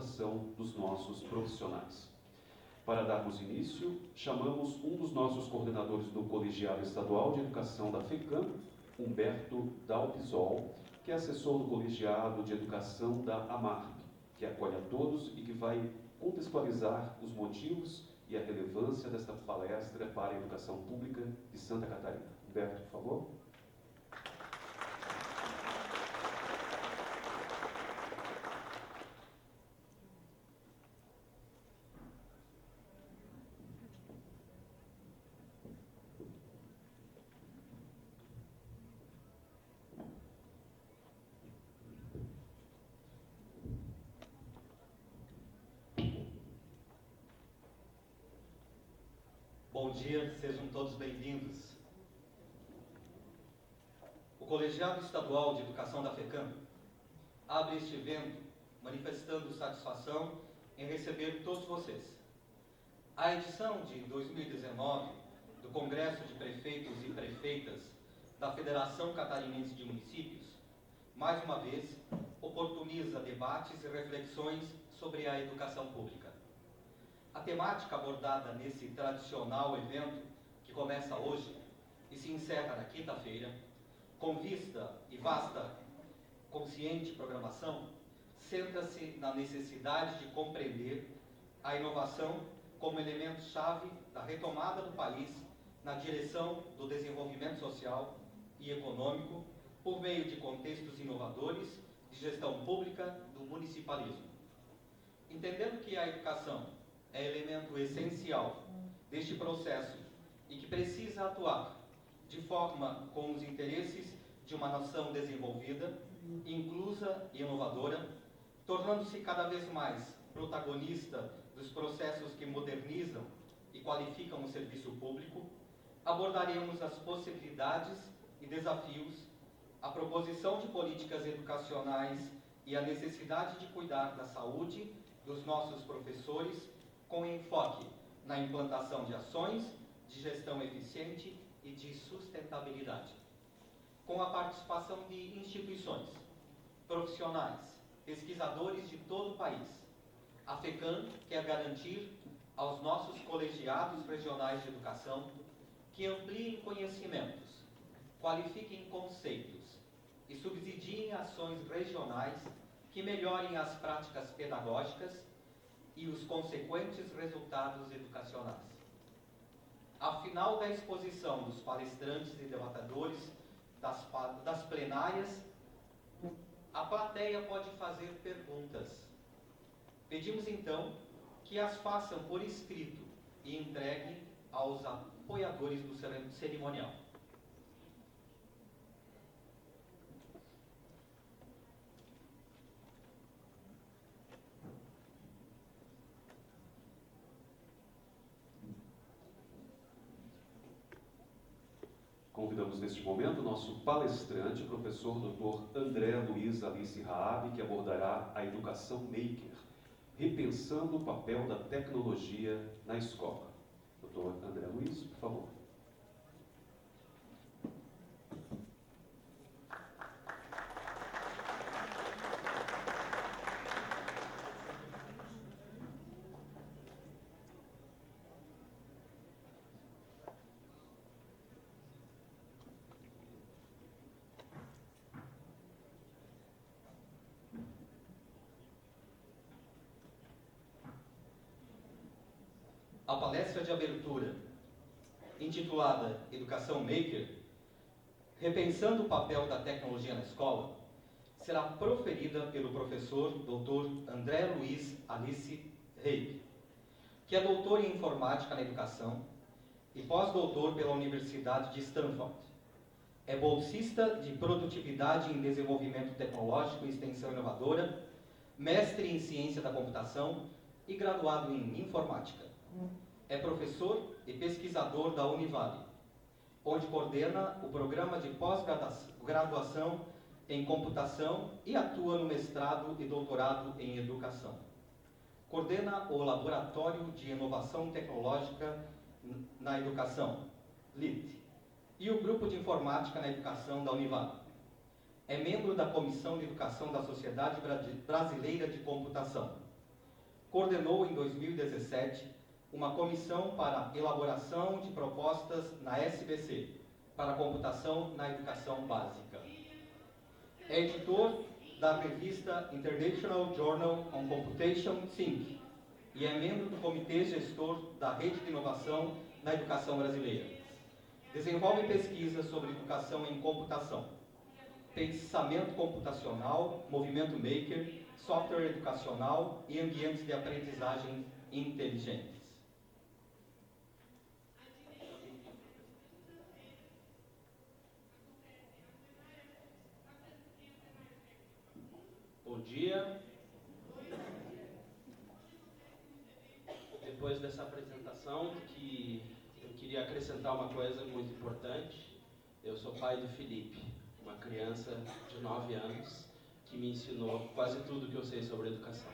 capacitação dos nossos profissionais. Para darmos início, chamamos um dos nossos coordenadores do Colegiado Estadual de Educação da FECAM, Humberto Dalpisol, que é assessor do Colegiado de Educação da AMARP, que acolhe a todos e que vai contextualizar os motivos e a relevância desta palestra para a educação pública de Santa Catarina. Humberto, por favor. Bom dia, sejam todos bem-vindos. O Colegiado Estadual de Educação da FECAM abre este evento manifestando satisfação em receber todos vocês. A edição de 2019 do Congresso de Prefeitos e Prefeitas da Federação Catarinense de Municípios, mais uma vez, oportuniza debates e reflexões sobre a educação pública. A temática abordada nesse tradicional evento, que começa hoje e se encerra na quinta-feira, com vista e vasta, consciente programação, centra-se na necessidade de compreender a inovação como elemento-chave da retomada do país na direção do desenvolvimento social e econômico por meio de contextos inovadores de gestão pública do municipalismo. Entendendo que a educação é elemento essencial deste processo e que precisa atuar de forma com os interesses de uma nação desenvolvida, inclusa e inovadora, tornando-se cada vez mais protagonista dos processos que modernizam e qualificam o serviço público, abordaremos as possibilidades e desafios, a proposição de políticas educacionais e a necessidade de cuidar da saúde dos nossos professores, com enfoque na implantação de ações de gestão eficiente e de sustentabilidade, com a participação de instituições, profissionais, pesquisadores de todo o país. A FECAM quer garantir aos nossos colegiados regionais de educação que ampliem conhecimentos, qualifiquem conceitos e subsidiem ações regionais que melhorem as práticas pedagógicas e os consequentes resultados educacionais. Ao final da exposição dos palestrantes e debatedores das plenárias, a plateia pode fazer perguntas. Pedimos então que as façam por escrito e entreguem aos apoiadores do cerimonial. Convidamos neste momento o nosso palestrante, professor Dr. André Luiz Alice Raab, que abordará a educação maker, repensando o papel da tecnologia na escola. Dr. André Luiz, por favor. A palestra de abertura, intitulada Educação Maker, repensando o papel da tecnologia na escola, será proferida pelo professor Dr. André Luiz Alice Reib, que é doutor em Informática na Educação e pós-doutor pela Universidade de Stanford. É bolsista de Produtividade em Desenvolvimento Tecnológico e Extensão Inovadora, mestre em Ciência da Computação e graduado em Informática. É professor e pesquisador da Univale, onde coordena o programa de pós-graduação em computação e atua no mestrado e doutorado em educação. Coordena o Laboratório de Inovação Tecnológica na Educação, LIT, e o Grupo de Informática na Educação da Univale. É membro da Comissão de Educação da Sociedade Brasileira de Computação, coordenou em 2017 uma comissão para elaboração de propostas na SBC, para computação na educação básica. É editor da revista International Journal on Computation Think e é membro do Comitê Gestor da Rede de Inovação na Educação Brasileira. Desenvolve pesquisas sobre educação em computação, pensamento computacional, movimento maker, software educacional e ambientes de aprendizagem inteligentes. Bom dia. Depois dessa apresentação, que eu queria acrescentar uma coisa muito importante. Eu sou pai do Felipe, uma criança de 9 anos que me ensinou quase tudo que eu sei sobre educação.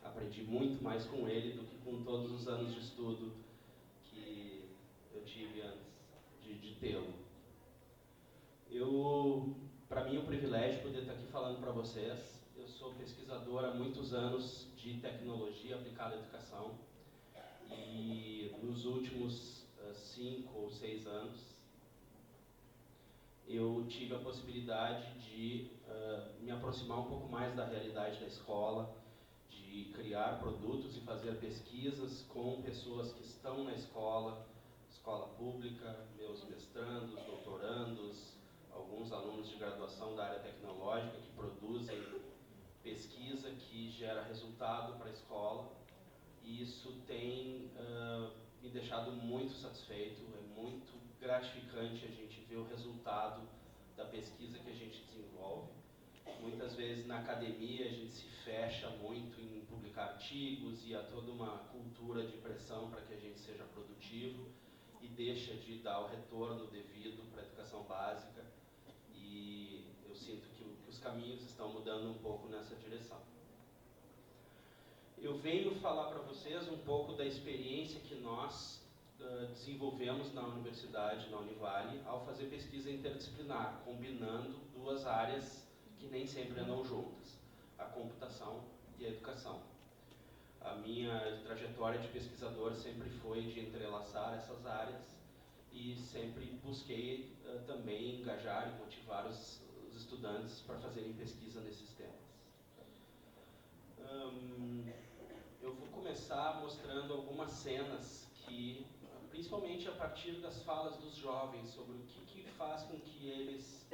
Aprendi muito mais com ele do que com todos os anos de estudo que eu tive antes de tê-lo. Para mim é um privilégio poder estar aqui falando para vocês. Eu sou pesquisador há muitos anos de tecnologia aplicada à educação e nos últimos 5 ou 6 anos eu tive a possibilidade de me aproximar um pouco mais da realidade da escola, de criar produtos e fazer pesquisas com pessoas que estão na escola pública, meus mestrandos, doutorandos, alguns alunos de graduação da área tecnológica que produzem pesquisa que gera resultado para a escola, e isso tem me deixado muito satisfeito. É muito gratificante a gente ver o resultado da pesquisa que a gente desenvolve. Muitas vezes na academia a gente se fecha muito em publicar artigos e há toda uma cultura de pressão para que a gente seja produtivo e deixa de dar o retorno devido para a educação básica, e eu sinto que os caminhos estão mudando um pouco nessa direção. Eu venho falar para vocês um pouco da experiência que nós desenvolvemos na universidade, na Univale, ao fazer pesquisa interdisciplinar, combinando duas áreas que nem sempre andam juntas, a computação e a educação. A minha trajetória de pesquisador sempre foi de entrelaçar essas áreas e sempre busquei também engajar e motivar os estudantes para fazerem pesquisa nesses temas. Eu vou começar mostrando algumas cenas que, principalmente a partir das falas dos jovens, sobre o que faz com que eles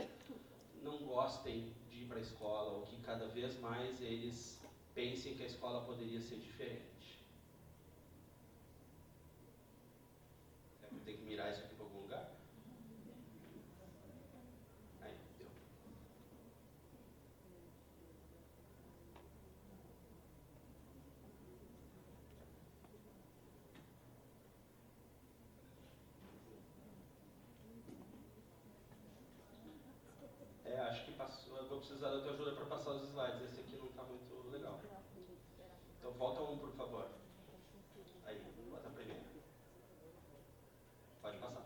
não gostem de ir para a escola, ou que cada vez mais eles pensem que a escola poderia ser diferente. Eu tenho que mirar isso aqui para algum lugar? Aí, deu. Acho que passou. Eu vou precisar da tua ajuda para passar os slides. Esse aqui não está muito legal. Então volta um, por favor. Aí, bota a primeira. Pode passar.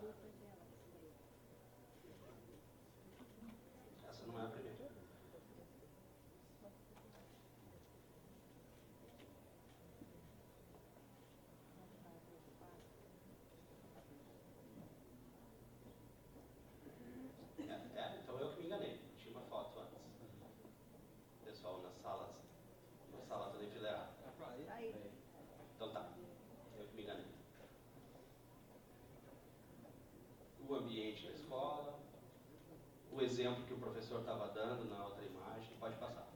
Essa não é a primeira. Então eu que me enganei. Tinha uma foto antes. Pessoal na sala toda enfileirada. Então tá. Eu que me enganei. O ambiente da escola, o exemplo que o professor estava dando na outra imagem, pode passar.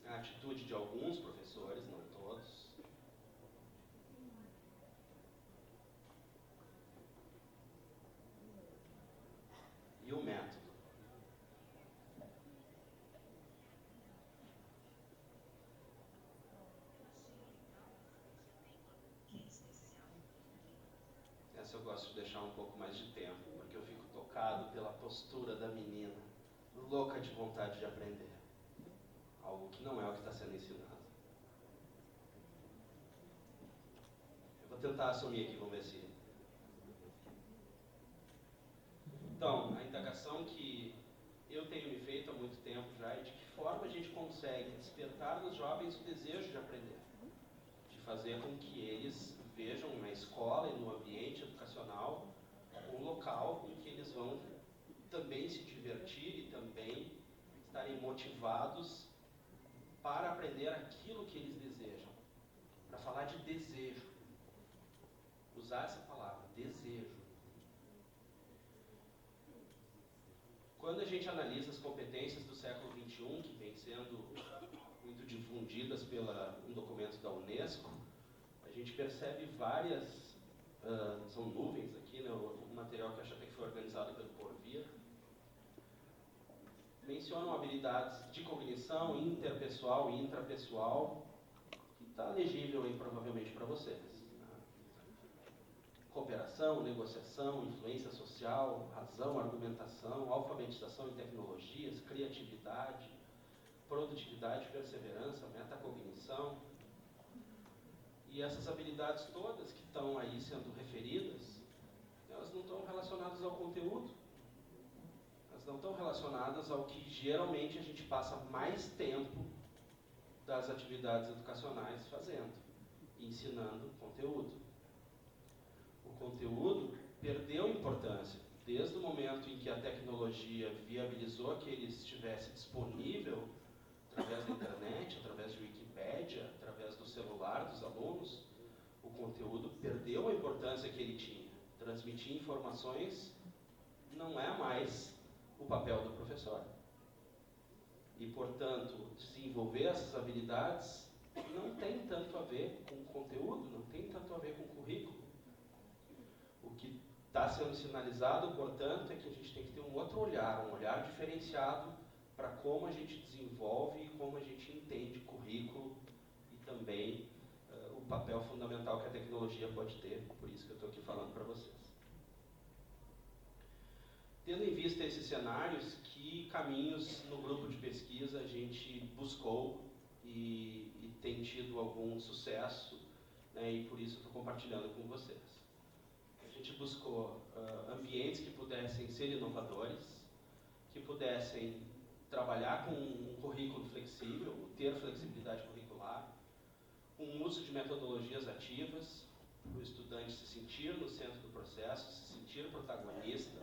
A atitude de alguns professores, não todos. E o método. Essa eu gosto de deixar um pouco mais de tempo, porque eu fico tocado pela postura da menina, louca de vontade de aprender. Algo que não é o que está sendo ensinado. Eu vou tentar assumir aqui, vamos ver se... Então, a indagação que eu tenho me feito há muito tempo já é de que forma a gente consegue despertar fazer com que eles vejam na escola e no ambiente educacional um local em que eles vão também se divertir e também estarem motivados para aprender aquilo que eles desejam. Para falar de desejo, usar essa palavra, desejo. Quando a gente analisa as competências do século XXI, que vem sendo muito difundidas pela um documento da Unesco, a gente percebe várias, são nuvens aqui, né, um material que acho até que foi organizado pelo Porvir, mencionam habilidades de cognição interpessoal e intrapessoal, que está legível aí provavelmente para vocês. Cooperação, negociação, influência social, razão, argumentação, alfabetização em tecnologias, criatividade, produtividade, perseverança, metacognição. E essas habilidades todas que estão aí sendo referidas, elas não estão relacionadas ao conteúdo. Elas não estão relacionadas ao que geralmente a gente passa mais tempo das atividades educacionais fazendo, ensinando conteúdo. O conteúdo perdeu importância desde o momento em que a tecnologia viabilizou que ele estivesse disponível através da internet, através de Wikipédia, através do celular dos alunos. O conteúdo perdeu a importância que ele tinha. Transmitir informações não é mais o papel do professor. E, portanto, desenvolver essas habilidades não tem tanto a ver com o conteúdo, não tem tanto a ver com o currículo. O que está sendo sinalizado, portanto, é que a gente tem que ter um outro olhar, um olhar diferenciado para como a gente desenvolve e como a gente entende currículo e também o papel fundamental que a tecnologia pode ter, por isso que eu estou aqui falando para vocês. Tendo em vista esses cenários, que caminhos no grupo de pesquisa a gente buscou e tem tido algum sucesso, né, e por isso estou compartilhando com vocês. A gente buscou ambientes que pudessem ser inovadores, que pudessem trabalhar com um currículo flexível, ter flexibilidade curricular, com uso de metodologias ativas, para o estudante se sentir no centro do processo, se sentir protagonista,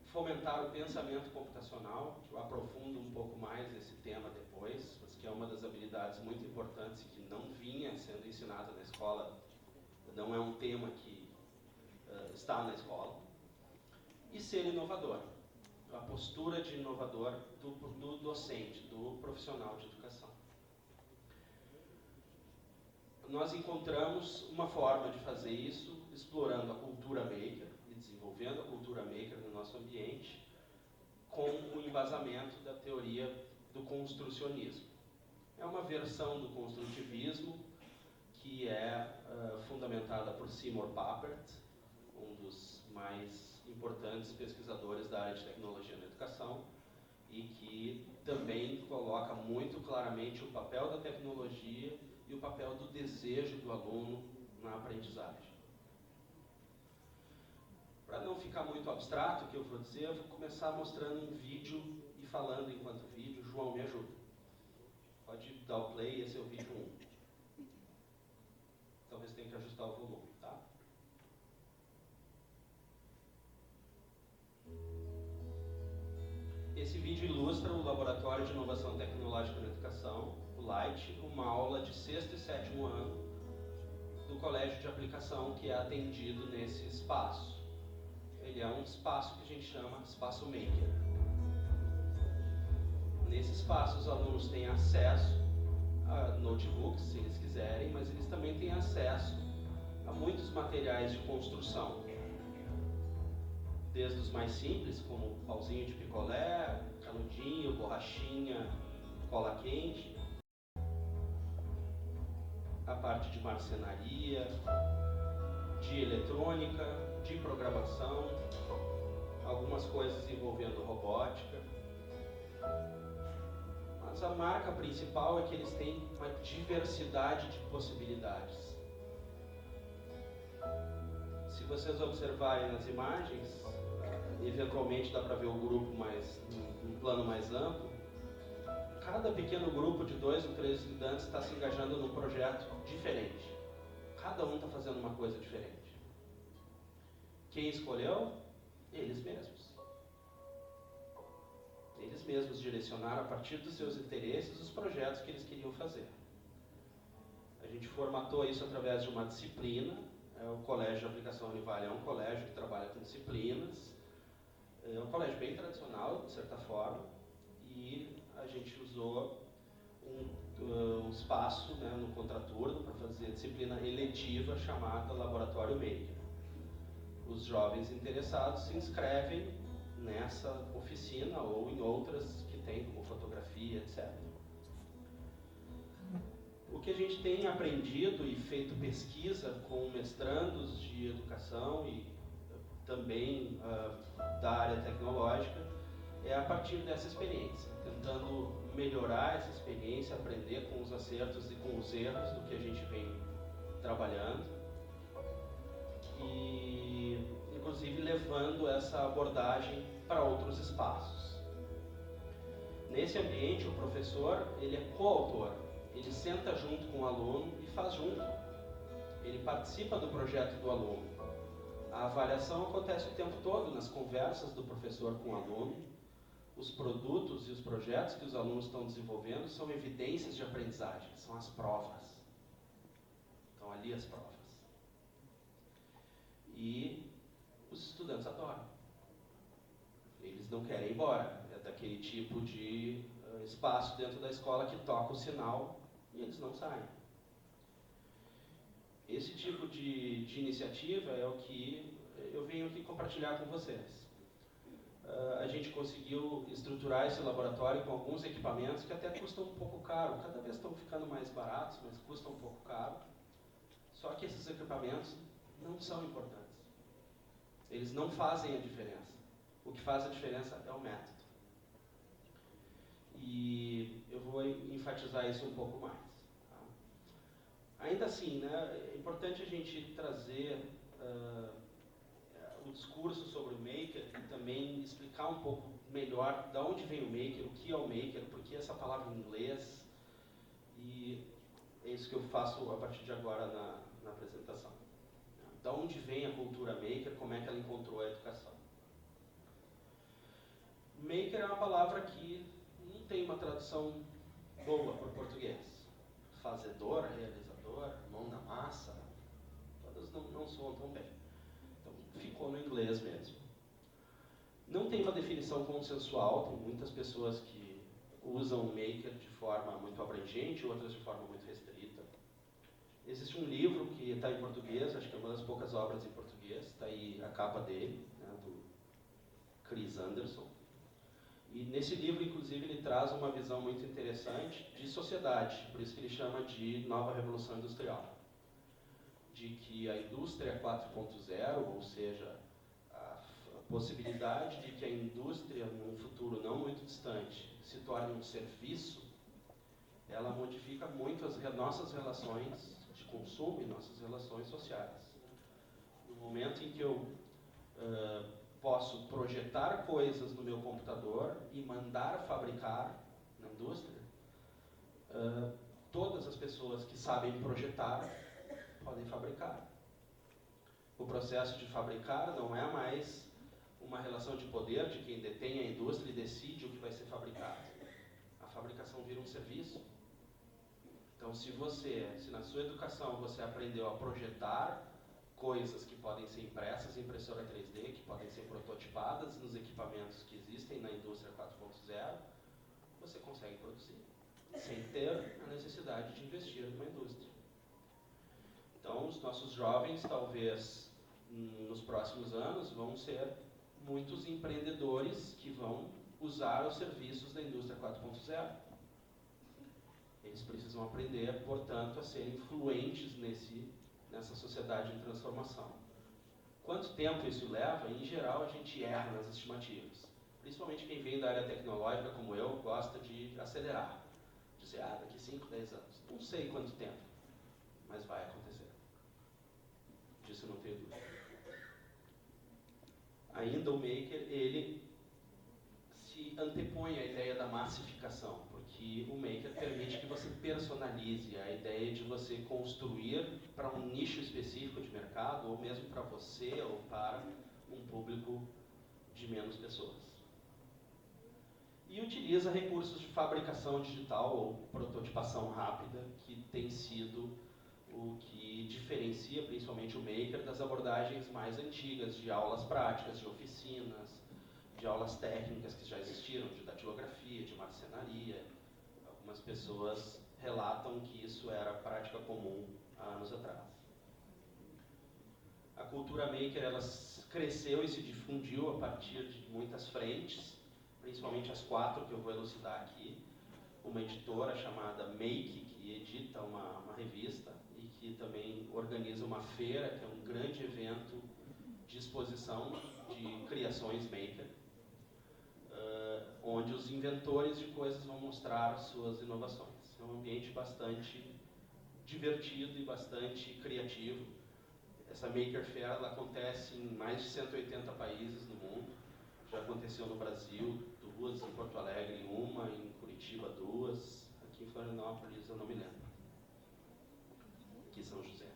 fomentar o pensamento computacional, que eu aprofundo um pouco mais esse tema depois, mas que é uma das habilidades muito importantes que não vinha sendo ensinada na escola, não é um tema que está na escola, e ser inovador, a postura de inovador do docente, do profissional de educação. Nós encontramos uma forma de fazer isso explorando a cultura maker e desenvolvendo a cultura maker no nosso ambiente com o embasamento da teoria do construcionismo. É uma versão do construtivismo que é fundamentada por Seymour Papert, um dos mais importantes pesquisadores da área de tecnologia na educação, e que também coloca muito claramente o papel da tecnologia e o papel do desejo do aluno na aprendizagem. Para não ficar muito abstrato o que eu vou dizer, eu vou começar mostrando um vídeo e falando enquanto vídeo. João, me ajuda. Pode dar o play, esse é o vídeo 1. Talvez tenha que ajustar o volume, tá? Esse vídeo ilustra o Laboratório de Inovação Tecnológica na Educação, o LIGHT, uma aula de 6º e 7º ano do Colégio de Aplicação que é atendido nesse espaço. Ele é um espaço que a gente chama de espaço maker. Nesse espaço os alunos têm acesso a notebooks, se eles quiserem, mas eles também têm acesso a muitos materiais de construção. Desde os mais simples, como pauzinho de picolé, canudinho, borrachinha, cola quente, a parte de marcenaria, de eletrônica, de programação, algumas coisas envolvendo robótica. Mas a marca principal é que eles têm uma diversidade de possibilidades. Se vocês observarem nas imagens, eventualmente dá para ver o grupo mais, um plano mais amplo. Cada cada pequeno grupo de 2 ou 3 estudantes está se engajando num projeto diferente. Cada um está fazendo uma coisa diferente. Quem escolheu? Eles mesmos. Eles mesmos direcionaram a partir dos seus interesses os projetos que eles queriam fazer. A gente formatou isso através de uma disciplina. O Colégio de Aplicação Univale é um colégio que trabalha com disciplinas. É um colégio bem tradicional, de certa forma, e a gente usou um espaço, né, no contraturno para fazer a disciplina eletiva chamada Laboratório Maker. Os jovens interessados se inscrevem nessa oficina ou em outras que tem, como fotografia, etc. O que a gente tem aprendido e feito pesquisa com mestrandos de educação e também da área tecnológica é a partir dessa experiência, tentando melhorar essa experiência, aprender com os acertos e com os erros do que a gente vem trabalhando e, inclusive, levando essa abordagem para outros espaços. Nesse ambiente, o professor, ele é coautor, ele senta junto com o aluno e faz junto. Ele participa do projeto do aluno. A avaliação acontece o tempo todo nas conversas do professor com o aluno. Os produtos e os projetos que os alunos estão desenvolvendo são evidências de aprendizagem, são as provas. Estão ali as provas. E os estudantes adoram. Eles não querem ir embora. É daquele tipo de espaço dentro da escola que toca o sinal e eles não saem. Esse tipo de iniciativa é o que eu venho aqui compartilhar com vocês. A gente conseguiu estruturar esse laboratório com alguns equipamentos que até custam um pouco caro. Cada vez estão ficando mais baratos, mas custam um pouco caro. Só que esses equipamentos não são importantes. Eles não fazem a diferença. O que faz a diferença é o método. E eu vou enfatizar isso um pouco mais. Tá? Ainda assim, né, é importante a gente trazer o discurso sobre o Maker e também explicar um pouco melhor de onde vem o Maker, o que é o Maker, por que essa palavra em inglês, e é isso que eu faço a partir de agora na apresentação. De onde vem a cultura Maker, como é que ela encontrou a educação. Maker é uma palavra que não tem uma tradução boa para o português. Fazedor, realizador, mão na massa, todas não soam tão bem. Ficou no inglês mesmo. Não tem uma definição consensual, tem muitas pessoas que usam o Maker de forma muito abrangente, outras de forma muito restrita. Existe um livro que está em português, acho que é uma das poucas obras em português, está aí a capa dele, né, do Chris Anderson. E nesse livro, inclusive, ele traz uma visão muito interessante de sociedade, por isso que ele chama de Nova Revolução Industrial. De que a indústria 4.0, ou seja, a possibilidade de que a indústria, num futuro não muito distante, se torne um serviço, ela modifica muito as nossas relações de consumo e nossas relações sociais. No momento em que eu posso projetar coisas no meu computador e mandar fabricar na indústria, todas as pessoas que sabem projetar podem fabricar. O processo de fabricar não é mais uma relação de poder de quem detém a indústria e decide o que vai ser fabricado. A fabricação vira um serviço. Então, se na sua educação você aprendeu a projetar coisas que podem ser impressas em impressora 3D, que podem ser prototipadas nos equipamentos que existem na indústria 4.0, você consegue produzir, sem ter a necessidade de investir numa indústria. Então, os nossos jovens, talvez, nos próximos anos, vão ser muitos empreendedores que vão usar os serviços da indústria 4.0. Eles precisam aprender, portanto, a serem fluentes nessa sociedade em transformação. Quanto tempo isso leva? Em geral, a gente erra nas estimativas. Principalmente quem vem da área tecnológica, como eu, gosta de acelerar. Dizer, daqui 5, 10 anos. Não sei quanto tempo, mas vai acontecer. Disso eu não tenho dúvida. Ainda o Maker, ele se antepõe à ideia da massificação, porque que o Maker permite que você personalize a ideia de você construir para um nicho específico de mercado, ou mesmo para você ou para um público de menos pessoas. E utiliza recursos de fabricação digital ou prototipação rápida, que tem sido o que diferencia principalmente o Maker das abordagens mais antigas de aulas práticas, de oficinas, de aulas técnicas que já existiram, de datilografia, de marcenaria. Algumas pessoas relatam que isso era prática comum há anos atrás. A cultura Maker ela cresceu e se difundiu a partir de muitas frentes, principalmente as 4 que eu vou elucidar aqui. Uma editora chamada Make, que edita uma revista e que também organiza uma feira, que é um grande evento de exposição de criações Maker, onde os inventores de coisas vão mostrar suas inovações. É um ambiente bastante divertido e bastante criativo. Essa Maker Fair ela acontece em mais de 180 países no mundo. Já aconteceu no Brasil 2, em Porto Alegre 1, em Curitiba 2, aqui em Florianópolis eu não me lembro. Aqui em São José,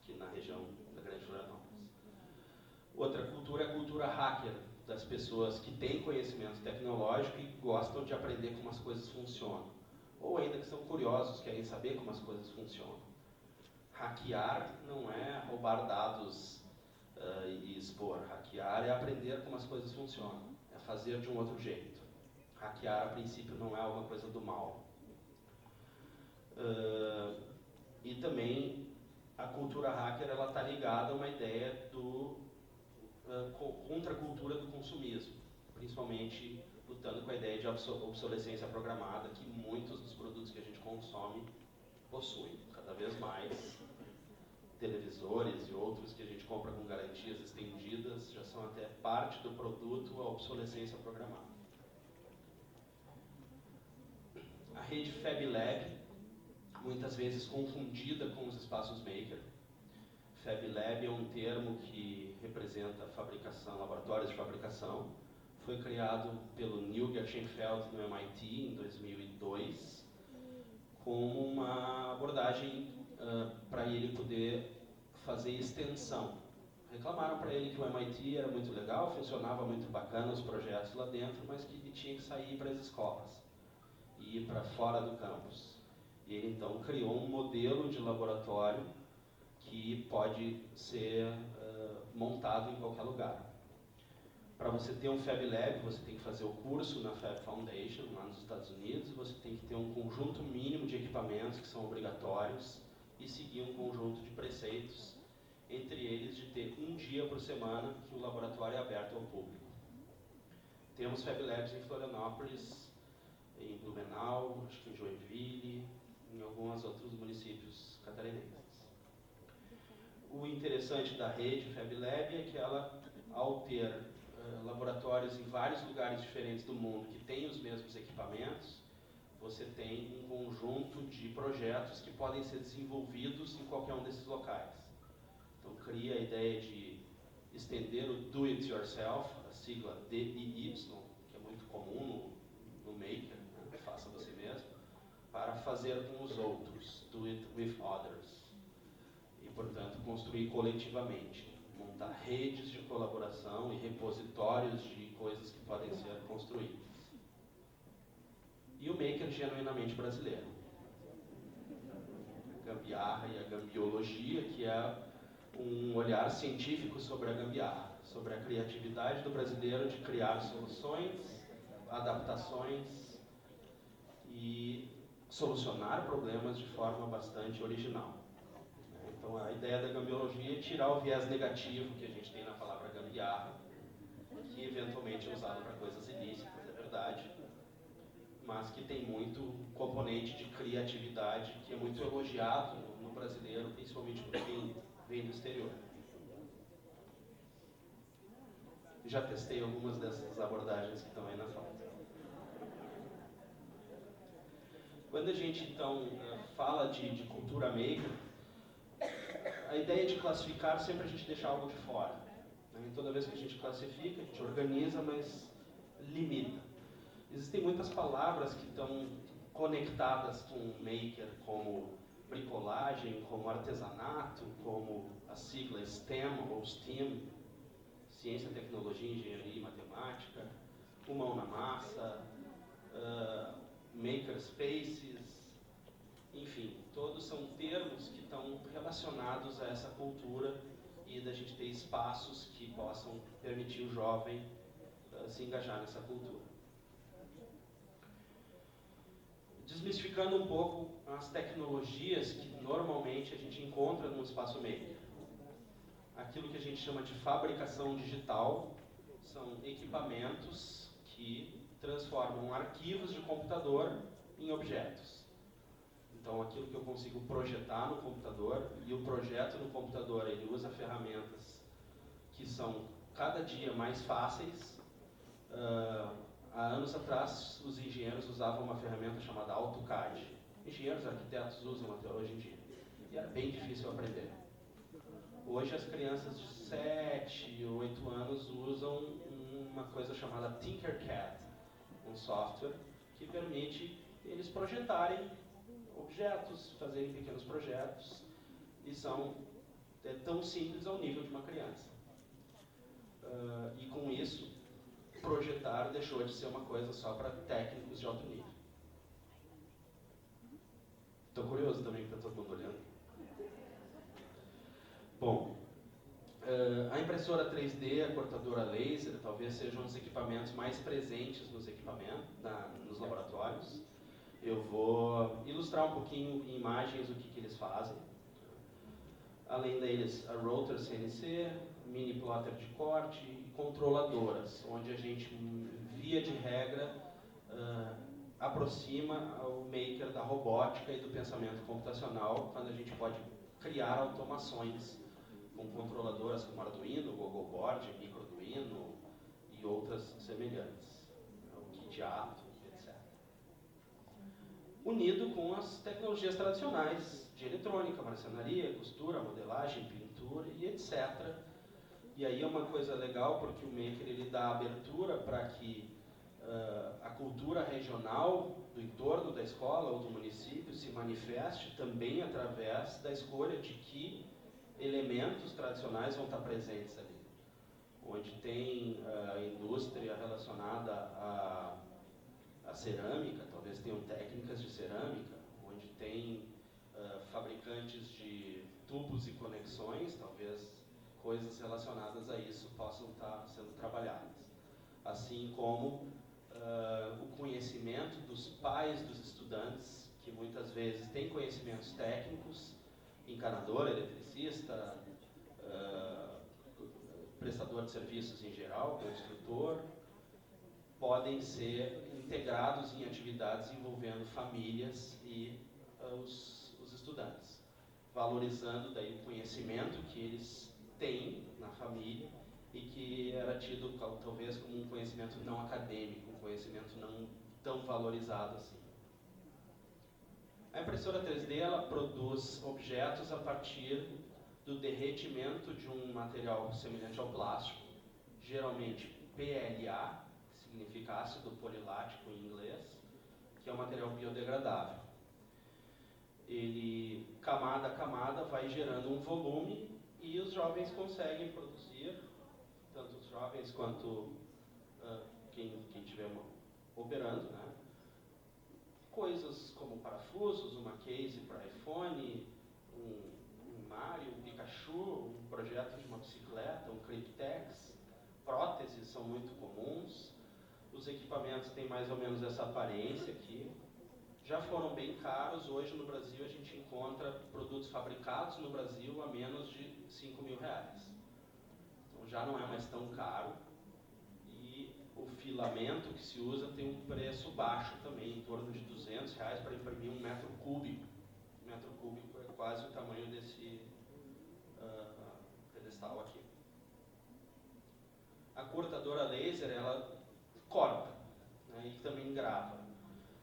aqui na região da Grande Florianópolis. Outra cultura é a cultura hacker, das pessoas que têm conhecimento tecnológico e gostam de aprender como as coisas funcionam. Ou ainda que são curiosos, querem saber como as coisas funcionam. Hackear não é roubar dados e expor. Hackear é aprender como as coisas funcionam. É fazer de um outro jeito. Hackear, a princípio, não é alguma coisa do mal. E também a cultura hacker está ligada a uma ideia contra a cultura do consumismo, principalmente lutando com a ideia de obsolescência programada que muitos dos produtos que a gente consome possuem, cada vez mais. Televisores e outros que a gente compra com garantias estendidas já são até parte do produto a obsolescência programada. A rede FabLab, muitas vezes confundida com os espaços Maker. FabLab é um termo que representa fabricação, laboratórios de fabricação. Foi criado pelo Neil Gershenfeld no MIT em 2002, como uma abordagem para ele poder fazer extensão. Reclamaram para ele que o MIT era muito legal, funcionava muito bacana os projetos lá dentro, mas que ele tinha que sair para as escolas e ir para fora do campus. E ele então criou um modelo de laboratório que pode ser montado em qualquer lugar. Para você ter um Fab Lab, você tem que fazer o curso na Fab Foundation, lá nos Estados Unidos, você tem que ter um conjunto mínimo de equipamentos que são obrigatórios e seguir um conjunto de preceitos, entre eles de ter um dia por semana que o laboratório é aberto ao público. Temos Fab Labs em Florianópolis, em Blumenau, acho que em Joinville, em alguns outros municípios catarinenses. O interessante da rede Fab Lab é que ela, ao ter laboratórios em vários lugares diferentes do mundo que têm os mesmos equipamentos, você tem um conjunto de projetos que podem ser desenvolvidos em qualquer um desses locais. Então cria a ideia de estender o Do It Yourself, a sigla DIY, que é muito comum no Maker, né? Faça você mesmo, para fazer com os outros, Do It With Others. E, portanto, construir coletivamente, montar redes de colaboração e repositórios de coisas que podem ser construídas. E o Maker genuinamente brasileiro. A gambiarra e a gambiologia, que é um olhar científico sobre a gambiarra, sobre a criatividade do brasileiro de criar soluções, adaptações e solucionar problemas de forma bastante original. Então a ideia da gambiologia é tirar o viés negativo que a gente tem na palavra gambiarra, que eventualmente é usado para coisas ilícitas, é verdade, mas que tem muito componente de criatividade, que é muito elogiado no brasileiro, principalmente por quem vem do exterior. Já testei algumas dessas abordagens que estão aí na foto. Quando a gente, então, fala de cultura maker, a ideia de classificar sempre a gente deixa algo de fora. Né? Toda vez que a gente classifica, a gente organiza, mas limita. Existem muitas palavras que estão conectadas com o maker, como bricolagem, como artesanato, como a sigla STEM ou STEAM, ciência, tecnologia, engenharia e matemática, o mão na massa, maker spaces, enfim, todos são termos que estão relacionados a essa cultura e da gente ter espaços que possam permitir o jovem se engajar nessa cultura. Desmistificando um pouco as tecnologias que normalmente a gente encontra no espaço maker. Aquilo que a gente chama de fabricação digital são equipamentos que transformam arquivos de computador em objetos. Então, aquilo que eu consigo projetar no computador, e o projeto no computador ele usa ferramentas que são cada dia mais fáceis. Há anos atrás, os engenheiros usavam uma ferramenta chamada AutoCAD. Engenheiros, arquitetos usam até hoje em dia. E era bem difícil aprender. Hoje, as crianças de 7, 8 anos usam uma coisa chamada Tinkercad, um software que permite eles projetarem objetos, fazerem pequenos projetos, e são tão simples ao nível de uma criança. E com isso, projetar deixou de ser uma coisa só para técnicos de alto nível. Estou curioso também que está todo mundo olhando. Bom, a impressora 3D, a cortadora laser, talvez sejam os equipamentos mais presentes nos laboratórios. Eu vou ilustrar um pouquinho em imagens o que eles fazem. Além deles, a router CNC, mini plotter de corte e controladoras, onde a gente, via de regra, aproxima o maker da robótica e do pensamento computacional, quando a gente pode criar automações com controladoras como Arduino, Goggleboard, MicroArduino e outras semelhantes, o Kit Atom, etc. Unido com as tecnologias tradicionais de eletrônica, marcenaria, costura, modelagem, pintura e etc. E aí é uma coisa legal porque o maker ele dá abertura para que a cultura regional do entorno da escola ou do município se manifeste também através da escolha de que elementos tradicionais vão estar presentes ali. Onde tem a indústria relacionada à cerâmica, talvez tenham técnicas de cerâmica, onde tem fabricantes de tubos e conexões, talvez coisas relacionadas a isso possam estar sendo trabalhadas. Assim como o conhecimento dos pais dos estudantes, que muitas vezes têm conhecimentos técnicos, encanador, eletricista, prestador de serviços em geral, construtor, podem ser integrados em atividades envolvendo famílias e os estudantes, valorizando daí o conhecimento que eles têm na família e que era tido talvez como um conhecimento não acadêmico, um conhecimento não tão valorizado assim. A impressora 3D ela produz objetos a partir do derretimento de um material semelhante ao plástico, geralmente PLA, que significa ácido polilático em inglês, que é um material biodegradável. Ele, camada a camada, vai gerando um volume e os jovens conseguem produzir, tanto os jovens quanto quem estiver operando, né? Coisas como parafusos, uma case para iPhone, um Mario, um Pikachu, um projeto de uma bicicleta, um Cryptex, próteses são muito comuns. Os equipamentos têm mais ou menos essa aparência aqui. Já foram bem caros, hoje no Brasil a gente encontra produtos fabricados no Brasil a menos de R$5.000. Então já não é mais tão caro. E o filamento que se usa tem um preço baixo também, em torno de R$200 para imprimir 1 metro cúbico. 1 metro cúbico é quase o tamanho desse pedestal aqui. A cortadora laser, ela corta, né, e também grava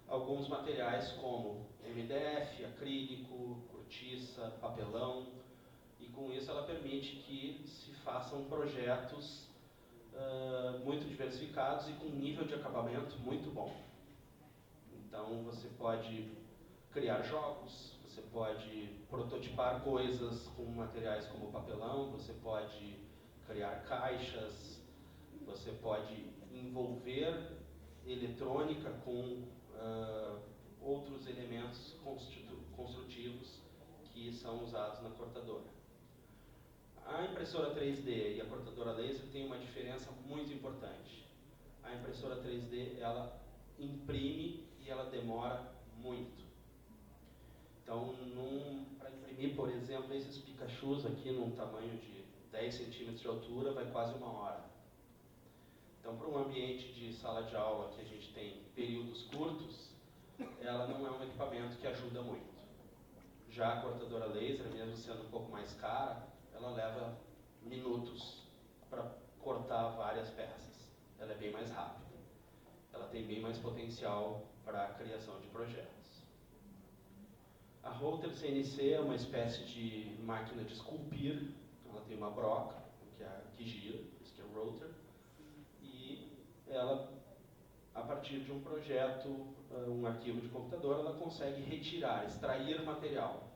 alguns materiais como MDF, acrílico, cortiça, papelão, e com isso ela permite que se façam projetos muito diversificados e com um nível de acabamento muito bom. Então você pode criar jogos, você pode prototipar coisas com materiais como papelão, você pode criar caixas, você pode envolver eletrônica com outros elementos construtivos que são usados na cortadora. A impressora 3D e a cortadora laser têm uma diferença muito importante. A impressora 3D, ela imprime e ela demora muito. Então, para imprimir, por exemplo, esses Pikachus aqui num tamanho de 10 centímetros de altura, vai quase 1 hora. Então, para um ambiente de sala de aula que a gente tem períodos curtos, ela não é um equipamento que ajuda muito. Já a cortadora laser, mesmo sendo um pouco mais cara, ela leva minutos para cortar várias peças. Ela é bem mais rápida. Ela tem bem mais potencial para a criação de projetos. A Router CNC é uma espécie de máquina de esculpir. Ela tem uma broca que gira, isso que é Router. E ela, a partir de um projeto, um arquivo de computador, ela consegue retirar, extrair material.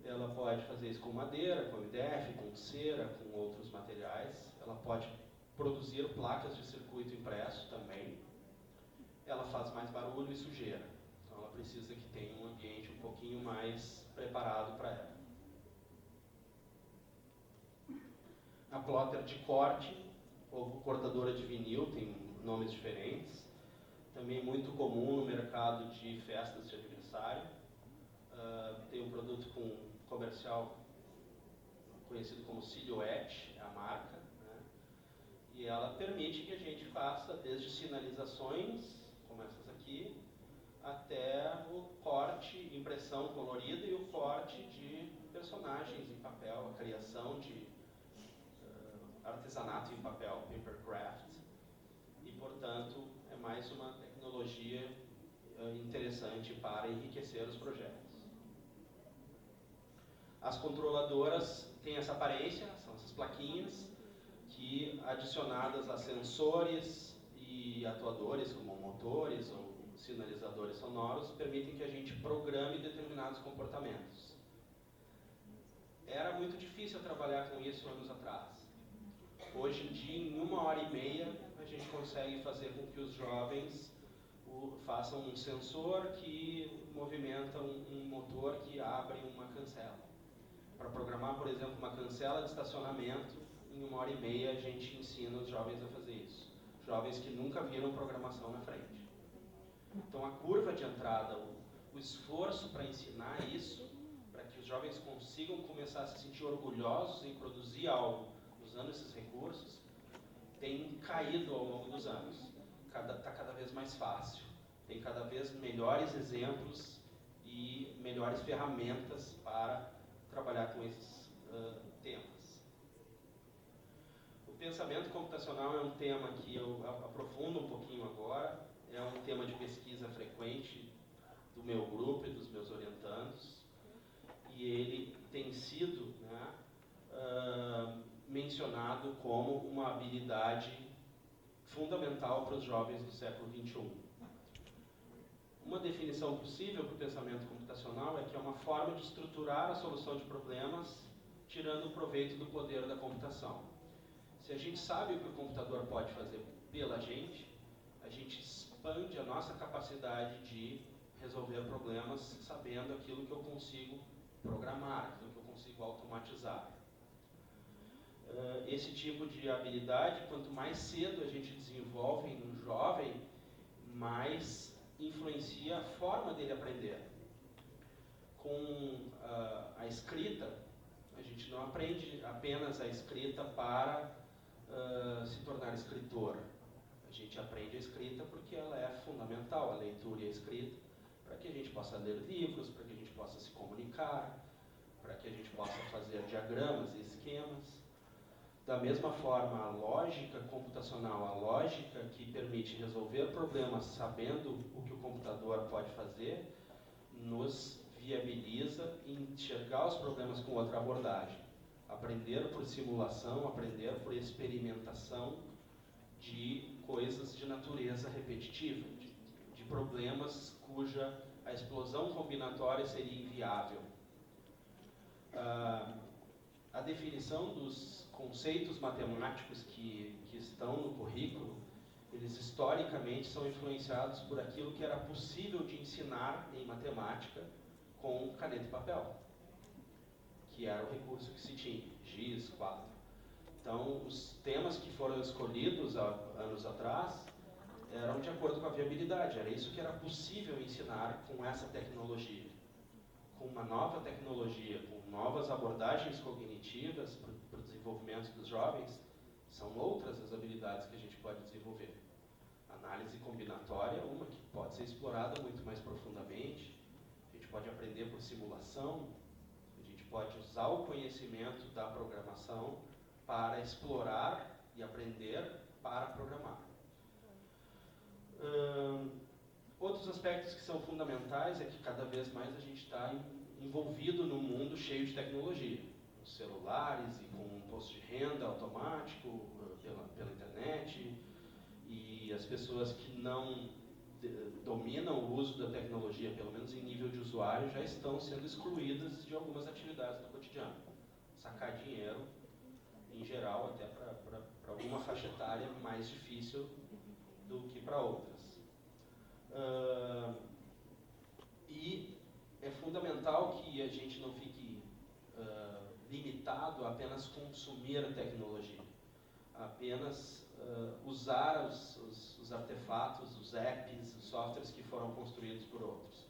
Ela pode fazer isso com madeira, com MDF, com cera, com outros materiais. Ela pode produzir placas de circuito impresso também. Ela faz mais barulho e sujeira. Então ela precisa que tenha um ambiente um pouquinho mais preparado para ela. A plotter de corte, ou cortadora de vinil, tem nomes diferentes. Também muito comum no mercado de festas de aniversário. Tem um produto comercial conhecido como Silhouette, é a marca, né? E ela permite que a gente faça desde sinalizações, como essas aqui, até o corte, impressão colorida e o corte de personagens em papel, a criação de artesanato em papel, papercraft, e portanto é mais uma tecnologia interessante para enriquecer os projetos. As controladoras têm essa aparência, são essas plaquinhas que, adicionadas a sensores e atuadores como motores ou sinalizadores sonoros, permitem que a gente programe determinados comportamentos. Era muito difícil trabalhar com isso anos atrás. Hoje em dia, em 1h30, a gente consegue fazer com que os jovens façam um sensor que movimenta um motor que abre uma cancela. Para programar, por exemplo, uma cancela de estacionamento, em 1h30 a gente ensina os jovens a fazer isso. Jovens que nunca viram programação na frente. Então a curva de entrada, o esforço para ensinar isso, para que os jovens consigam começar a se sentir orgulhosos em produzir algo usando esses recursos, tem caído ao longo dos anos. Está cada vez mais fácil. Tem cada vez melhores exemplos e melhores ferramentas para trabalhar com esses temas. O pensamento computacional é um tema que eu aprofundo um pouquinho agora. É um tema de pesquisa frequente do meu grupo e dos meus orientandos. E ele tem sido, né, mencionado como uma habilidade fundamental para os jovens do século XXI. Uma definição possível para o pensamento computacional é que é uma forma de estruturar a solução de problemas tirando proveito do poder da computação. Se a gente sabe o que o computador pode fazer pela gente, a gente expande a nossa capacidade de resolver problemas sabendo aquilo que eu consigo programar, aquilo que eu consigo automatizar. Esse tipo de habilidade, quanto mais cedo a gente desenvolve no jovem, mais influencia a forma dele aprender. Com a escrita, a gente não aprende apenas a escrita para se tornar escritor. A gente aprende a escrita porque ela é fundamental, a leitura e a escrita, para que a gente possa ler livros, para que a gente possa se comunicar, para que a gente possa fazer diagramas e esquemas. Da mesma forma, a lógica computacional, a lógica que permite resolver problemas sabendo o que o computador pode fazer, nos viabiliza enxergar os problemas com outra abordagem. Aprender por simulação, aprender por experimentação de coisas de natureza repetitiva, de problemas cuja a explosão combinatória seria inviável. A definição dos conceitos matemáticos que estão no currículo, eles historicamente são influenciados por aquilo que era possível de ensinar em matemática com caneta e papel, que era o recurso que se tinha, giz, quadro. Então, os temas que foram escolhidos há anos atrás eram de acordo com a viabilidade, era isso que era possível ensinar com essa tecnologia. Com uma nova tecnologia, com novas abordagens cognitivas para o desenvolvimento dos jovens, são outras as habilidades que a gente pode desenvolver. Análise combinatória, uma que pode ser explorada muito mais profundamente, a gente pode aprender por simulação, a gente pode usar o conhecimento da programação para explorar e aprender para programar. Outros aspectos que são fundamentais é que cada vez mais a gente está envolvido num mundo cheio de tecnologia, com celulares e com um imposto de renda automático pela internet, e as pessoas que não dominam o uso da tecnologia, pelo menos em nível de usuário, já estão sendo excluídas de algumas atividades do cotidiano. Sacar dinheiro, em geral, até para alguma faixa etária mais difícil do que para outras. E é fundamental que a gente não fique limitado a apenas consumir a tecnologia, apenas usar os artefatos, os apps, os softwares que foram construídos por outros.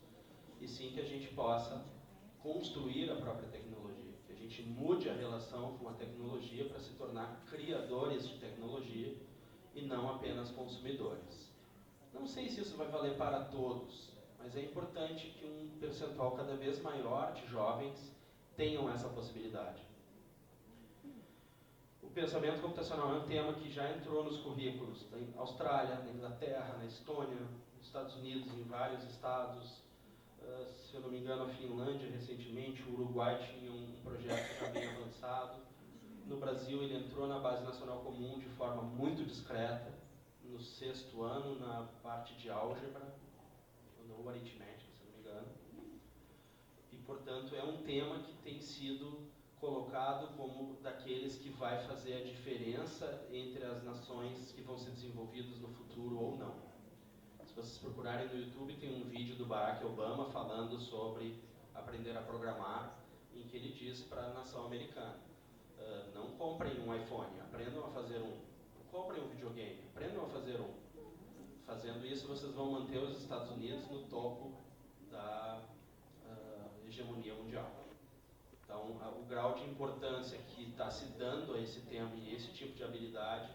E sim que a gente possa construir a própria tecnologia, que a gente mude a relação com a tecnologia para se tornar criadores de tecnologia e não apenas consumidores. Não sei se isso vai valer para todos, mas é importante que um percentual cada vez maior de jovens tenham essa possibilidade. O pensamento computacional é um tema que já entrou nos currículos da Austrália, na Inglaterra, na Estônia, nos Estados Unidos, em vários estados. Se eu não me engano, a Finlândia recentemente, o Uruguai tinha um projeto já bem avançado. No Brasil, ele entrou na Base Nacional Comum de forma muito discreta, no 6º ano, na parte de álgebra, ou não aritmética, se eu não me engano. E, portanto, é um tema que tem sido colocado como daqueles que vai fazer a diferença entre as nações que vão ser desenvolvidas no futuro ou não. Se vocês procurarem no YouTube, tem um vídeo do Barack Obama falando sobre aprender a programar, em que ele diz para a nação americana: não comprem um iPhone, aprendam a fazer um. Não comprem um videogame, aprendam a fazer um. Fazendo isso, vocês vão manter os Estados Unidos no topo da hegemonia mundial. Então, o grau de importância que está se dando a esse tema e esse tipo de habilidade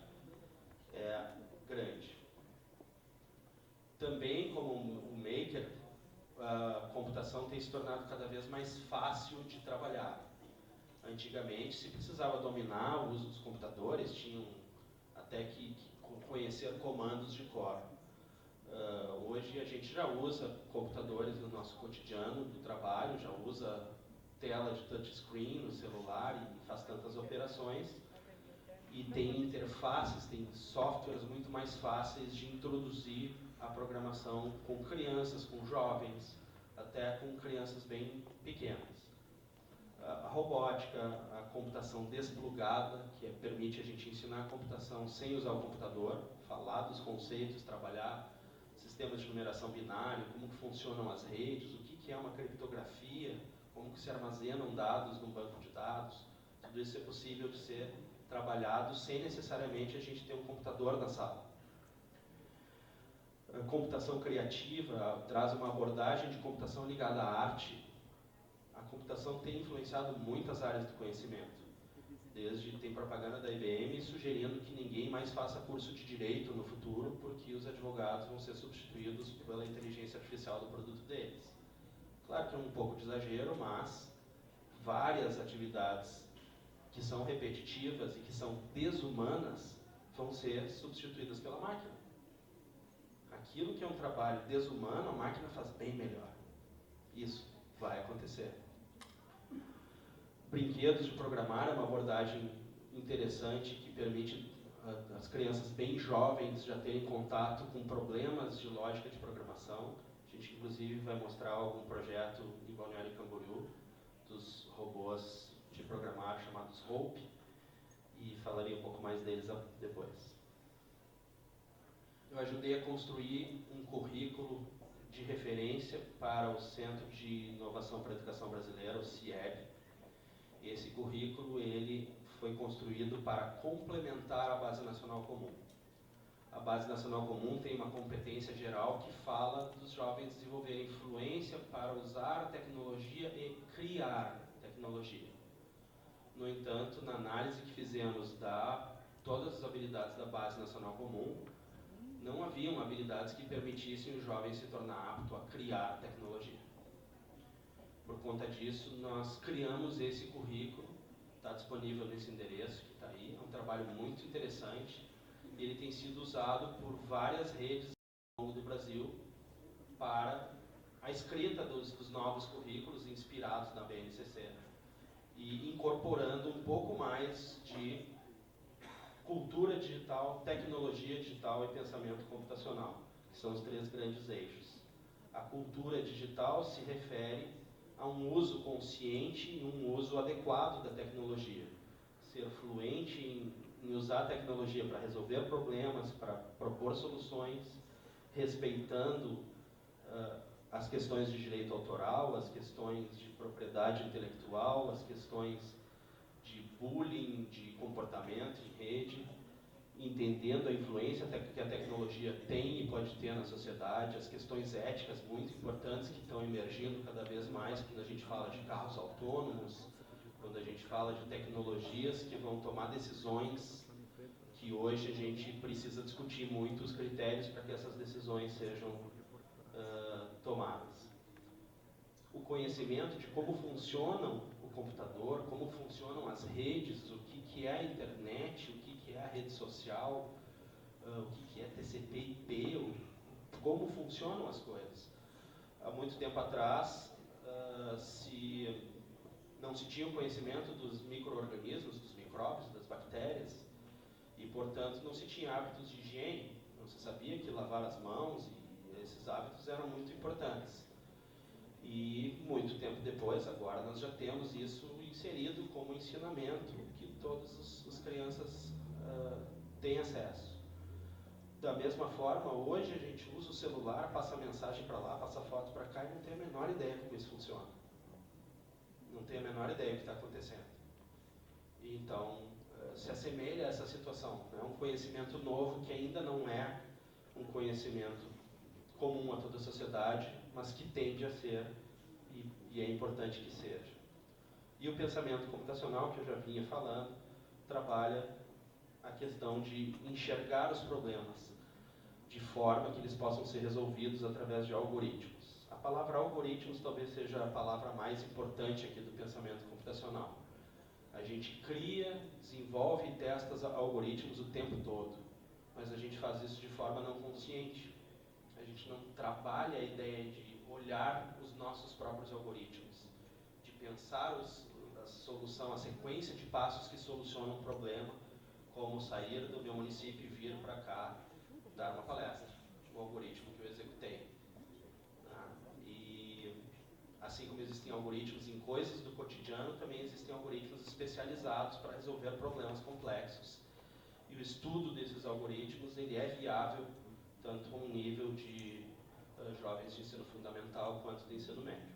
é grande. Também, como o maker, a computação tem se tornado cada vez mais fácil de trabalhar. Antigamente, se precisava dominar o uso dos computadores, tinham até que conhecer comandos de cor. Hoje a gente já usa computadores no nosso cotidiano do trabalho, já usa tela de touchscreen no celular e faz tantas operações. E tem interfaces, tem softwares muito mais fáceis de introduzir a programação com crianças, com jovens, até com crianças bem pequenas. A robótica, a computação desplugada, que permite a gente ensinar a computação sem usar o computador, falar dos conceitos, trabalhar sistemas de numeração binário, como que funcionam as redes, o que é uma criptografia, como que se armazenam dados num banco de dados. Tudo isso é possível de ser trabalhado sem necessariamente a gente ter um computador na sala. A computação criativa traz uma abordagem de computação ligada à arte. A computação tem influenciado muitas áreas do conhecimento. Tem propaganda da IBM sugerindo que ninguém mais faça curso de direito no futuro, porque os advogados vão ser substituídos pela inteligência artificial do produto deles. Claro que é um pouco de exagero, mas várias atividades que são repetitivas e que são desumanas vão ser substituídas pela máquina. Aquilo que é um trabalho desumano, a máquina faz bem melhor. Isso vai acontecer. Brinquedos de programar é uma abordagem interessante que permite as crianças bem jovens já terem contato com problemas de lógica de programação. A gente, inclusive, vai mostrar algum projeto em Balneário Camboriú dos robôs de programar chamados Hope, e falaria um pouco mais deles depois. Eu ajudei a construir um currículo de referência para o Centro de Inovação para a Educação Brasileira, o CIEB. Esse currículo ele foi construído para complementar a Base Nacional Comum. A Base Nacional Comum tem uma competência geral que fala dos jovens desenvolverem fluência para usar a tecnologia e criar tecnologia. No entanto, na análise que fizemos todas as habilidades da Base Nacional Comum, não haviam habilidades que permitissem o jovem se tornar apto a criar tecnologia. Por conta disso, nós criamos esse currículo, está disponível nesse endereço que está aí, é um trabalho muito interessante, e ele tem sido usado por várias redes ao longo do Brasil para a escrita dos novos currículos inspirados na BNCC, e incorporando um pouco mais de cultura digital, tecnologia digital e pensamento computacional, que são os 3 grandes eixos. A cultura digital se refere a um uso consciente e um uso adequado da tecnologia. Ser fluente em usar a tecnologia para resolver problemas, para propor soluções, respeitando as questões de direito autoral, as questões de propriedade intelectual, as questões de bullying, de comportamento em rede, entendendo a influência que a tecnologia tem e pode ter na sociedade, as questões éticas muito importantes que estão emergindo cada vez mais quando a gente fala de carros autônomos, quando a gente fala de tecnologias que vão tomar decisões que hoje a gente precisa discutir muito os critérios para que essas decisões sejam tomadas. O conhecimento de como funcionam o computador, como funcionam as redes, o que é a internet, o que é a rede social, o que é TCP/IP, como funcionam as coisas. Há muito tempo atrás, não se tinha o conhecimento dos micro-organismos, dos micróbios, das bactérias, e, portanto, não se tinha hábitos de higiene, não se sabia que lavar as mãos, e esses hábitos eram muito importantes. E, muito tempo depois, agora, nós já temos isso inserido como ensinamento, que todas as crianças têm acesso. Da mesma forma, hoje a gente usa o celular, passa mensagem para lá, passa foto para cá e não tem a menor ideia como isso funciona. Não tem a menor ideia do que está acontecendo. Então, se assemelha a essa situação. É um conhecimento novo que ainda não é um conhecimento comum a toda a sociedade, mas que tende a ser, e é importante que seja. E o pensamento computacional, que eu já vinha falando, trabalha a questão de enxergar os problemas de forma que eles possam ser resolvidos através de algoritmos. A palavra algoritmos talvez seja a palavra mais importante aqui do pensamento computacional. A gente cria, desenvolve e testa algoritmos o tempo todo, mas a gente faz isso de forma não consciente. A gente não trabalha a ideia de olhar os nossos próprios algoritmos, de pensar a solução, a sequência de passos que solucionam um problema, como sair do meu município e vir para cá dar uma palestra, o algoritmo que eu executei. E assim como existem algoritmos em coisas do cotidiano, também existem algoritmos especializados para resolver problemas complexos. E o estudo desses algoritmos ele é viável tanto a um nível de jovens de ensino fundamental quanto de ensino médio.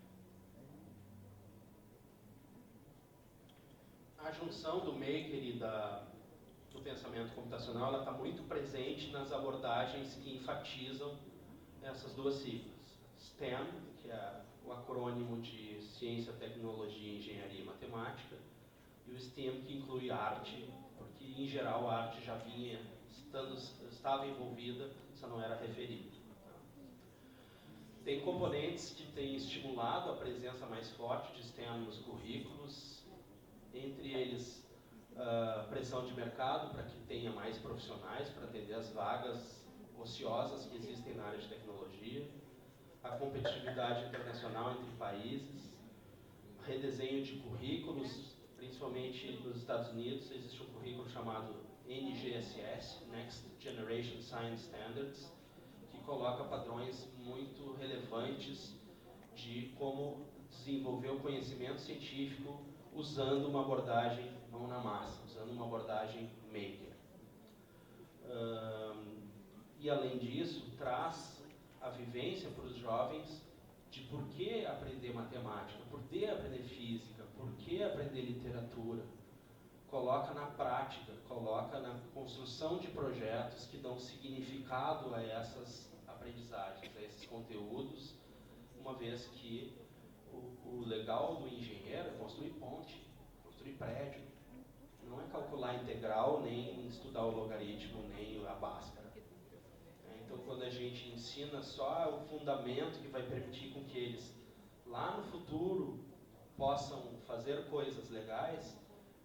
A junção do maker e do pensamento computacional está muito presente nas abordagens que enfatizam essas 2 siglas. STEM, que é o acrônimo de Ciência, Tecnologia, Engenharia e Matemática, e o STEM, que inclui arte, porque em geral a arte já estava envolvida, só não era referida. Tem componentes que têm estimulado a presença mais forte de STEM nos currículos, entre eles pressão de mercado para que tenha mais profissionais para atender as vagas ociosas que existem na área de tecnologia, a competitividade internacional entre países, redesenho de currículos, principalmente nos Estados Unidos existe um currículo chamado NGSS, Next Generation Science Standards, que coloca padrões muito relevantes de como desenvolver o conhecimento científico usando uma abordagem mão na massa, usando uma abordagem maker. E além disso, traz a vivência para os jovens de por que aprender matemática, por que aprender física, por que aprender literatura. Coloca na prática, coloca na construção de projetos que dão significado a essas aprendizagens, a esses conteúdos, uma vez que o legal do engenheiro é construir ponte, construir prédio, não é calcular integral, nem estudar o logaritmo, nem a Bhaskara. Então, quando a gente ensina só o fundamento que vai permitir com que eles, lá no futuro, possam fazer coisas legais,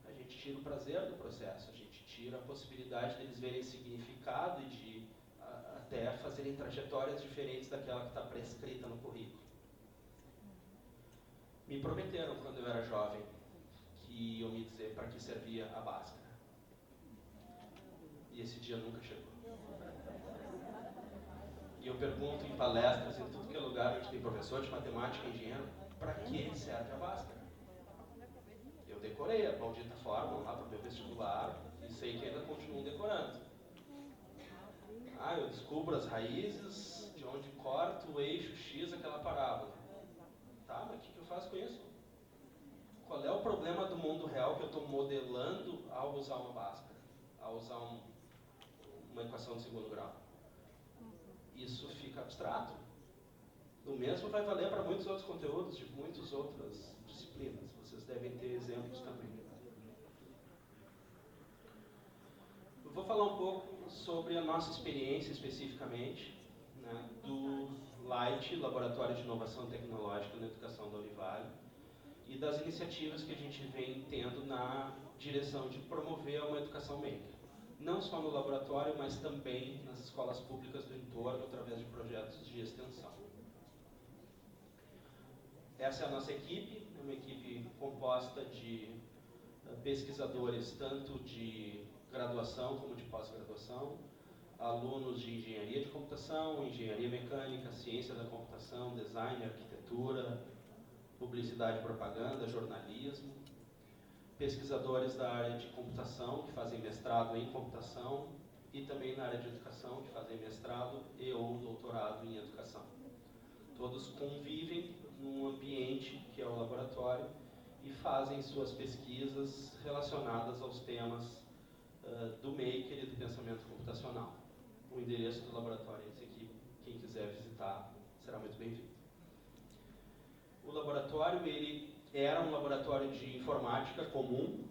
a gente tira o prazer do processo, a gente tira a possibilidade deles verem significado e de até fazerem trajetórias diferentes daquela que está prescrita no currículo. Me prometeram, quando eu era jovem, que iam me dizer para que servia a Bhaskara. E esse dia nunca chegou. E eu pergunto em palestras, em tudo que é lugar onde tem professor de matemática e engenheiro, para que serve a Bhaskara? Eu decorei a maldita fórmula lá para o meu vestibular e sei que ainda continuo decorando. Eu descubro as raízes de onde corta o eixo X aquela parábola. Tá, mas o que eu faço com isso? Qual é o problema do mundo real que eu estou modelando ao usar uma Bhaskara, ao usar uma equação de segundo grau? Isso fica abstrato. O mesmo vai valer para muitos outros conteúdos, de muitas outras disciplinas. Vocês devem ter exemplos também. Eu vou falar um pouco sobre a nossa experiência especificamente, né, do LIGHT, Laboratório de Inovação Tecnológica na Educação da Univale, e das iniciativas que a gente vem tendo na direção de promover uma educação maker. Não só no laboratório, mas também nas escolas públicas do entorno, através de projetos de extensão. Essa é a nossa equipe, é uma equipe composta de pesquisadores tanto de graduação como de pós-graduação, alunos de engenharia de computação, engenharia mecânica, ciência da computação, design, arquitetura, publicidade e propaganda, jornalismo, pesquisadores da área de computação, que fazem mestrado em computação, e também na área de educação, que fazem mestrado e ou doutorado em educação. Todos convivem num ambiente que é o laboratório e fazem suas pesquisas relacionadas aos temas do maker e do pensamento computacional. O endereço do laboratório é esse aqui, quem quiser visitar será muito bem-vindo. O laboratório, ele era um laboratório de informática comum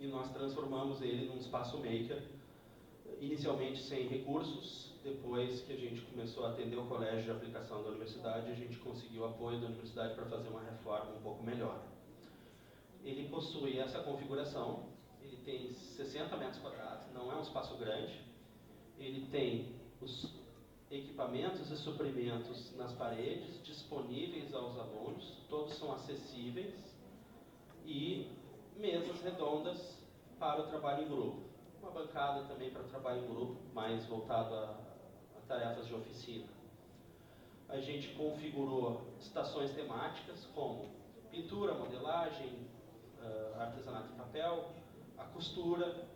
e nós transformamos ele num espaço maker, inicialmente sem recursos. Depois que a gente começou a atender o colégio de aplicação da universidade, a gente conseguiu o apoio da universidade para fazer uma reforma um pouco melhor. Ele possui essa configuração, ele tem 60 metros quadrados, não é um espaço grande, ele tem os equipamentos e suprimentos nas paredes, disponíveis aos alunos, todos são acessíveis, e mesas redondas para o trabalho em grupo. Uma bancada também para o trabalho em grupo, mais voltado a tarefas de oficina. A gente configurou estações temáticas como pintura, modelagem, artesanato em papel, a costura,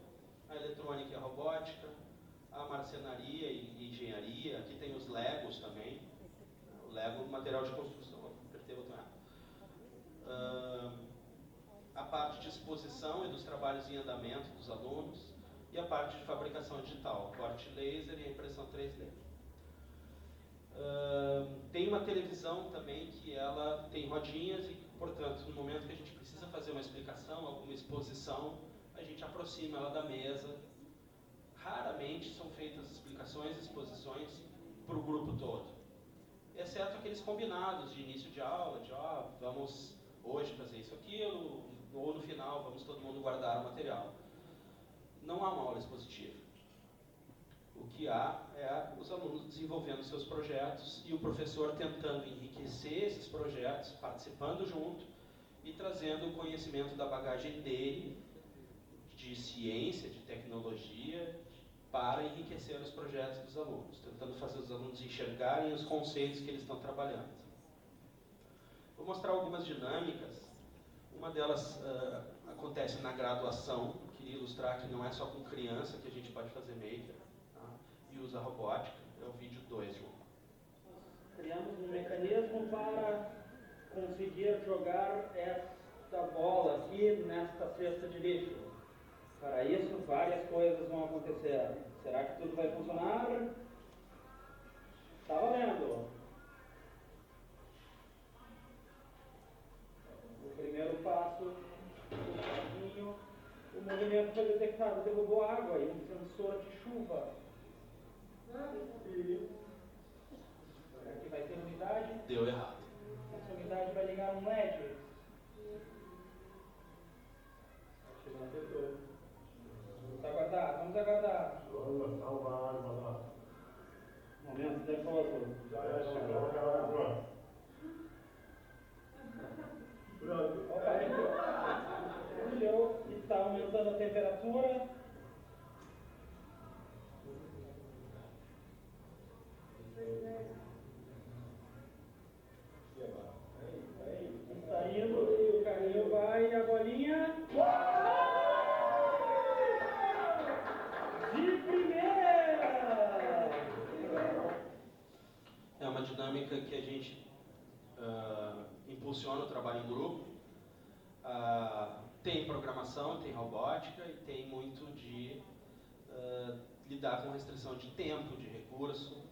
a eletrônica e a robótica, a marcenaria e engenharia. Aqui tem os Legos também. O Lego, material de construção. Vou apertar o botão errado. A parte de exposição e dos trabalhos em andamento dos alunos. E a parte de fabricação digital, corte laser e impressão 3D. Tem uma televisão também que ela tem rodinhas e, portanto, no momento que a gente precisa fazer uma explicação, alguma exposição, a gente aproxima ela da mesa. Raramente são feitas explicações e exposições para o grupo todo, exceto aqueles combinados de início de aula, de vamos hoje fazer isso, aquilo, ou no final vamos todo mundo guardar o material. Não há uma aula expositiva. O que há é os alunos desenvolvendo seus projetos e o professor tentando enriquecer esses projetos, participando junto e trazendo o conhecimento da bagagem dele, de ciência, de tecnologia, para enriquecer os projetos dos alunos, tentando fazer os alunos enxergarem os conceitos que eles estão trabalhando. Vou mostrar algumas dinâmicas. Uma delas acontece na graduação. Queria ilustrar que não é só com criança que a gente pode fazer maker, tá? E usa robótica. É o vídeo 2, João. Criamos um mecanismo para conseguir jogar esta bola aqui nesta cesta de lixo. Para isso, várias coisas vão acontecer. Será que tudo vai funcionar? Está valendo! O primeiro passo, o movimento foi detectado, derrubou água e um sensor de chuva. E aqui vai ter umidade. Deu errado. Essa umidade vai ligar um LED. Acho que não acertou. Vamos aguardar, vamos aguardar. Momento nervoso. Brilhou e está aumentando a temperatura. Está indo e o carinho vai e a bolinha. De primeira! É uma dinâmica que a gente impulsiona o trabalho em grupo. Tem programação, tem robótica e tem muito de lidar com restrição de tempo, de recurso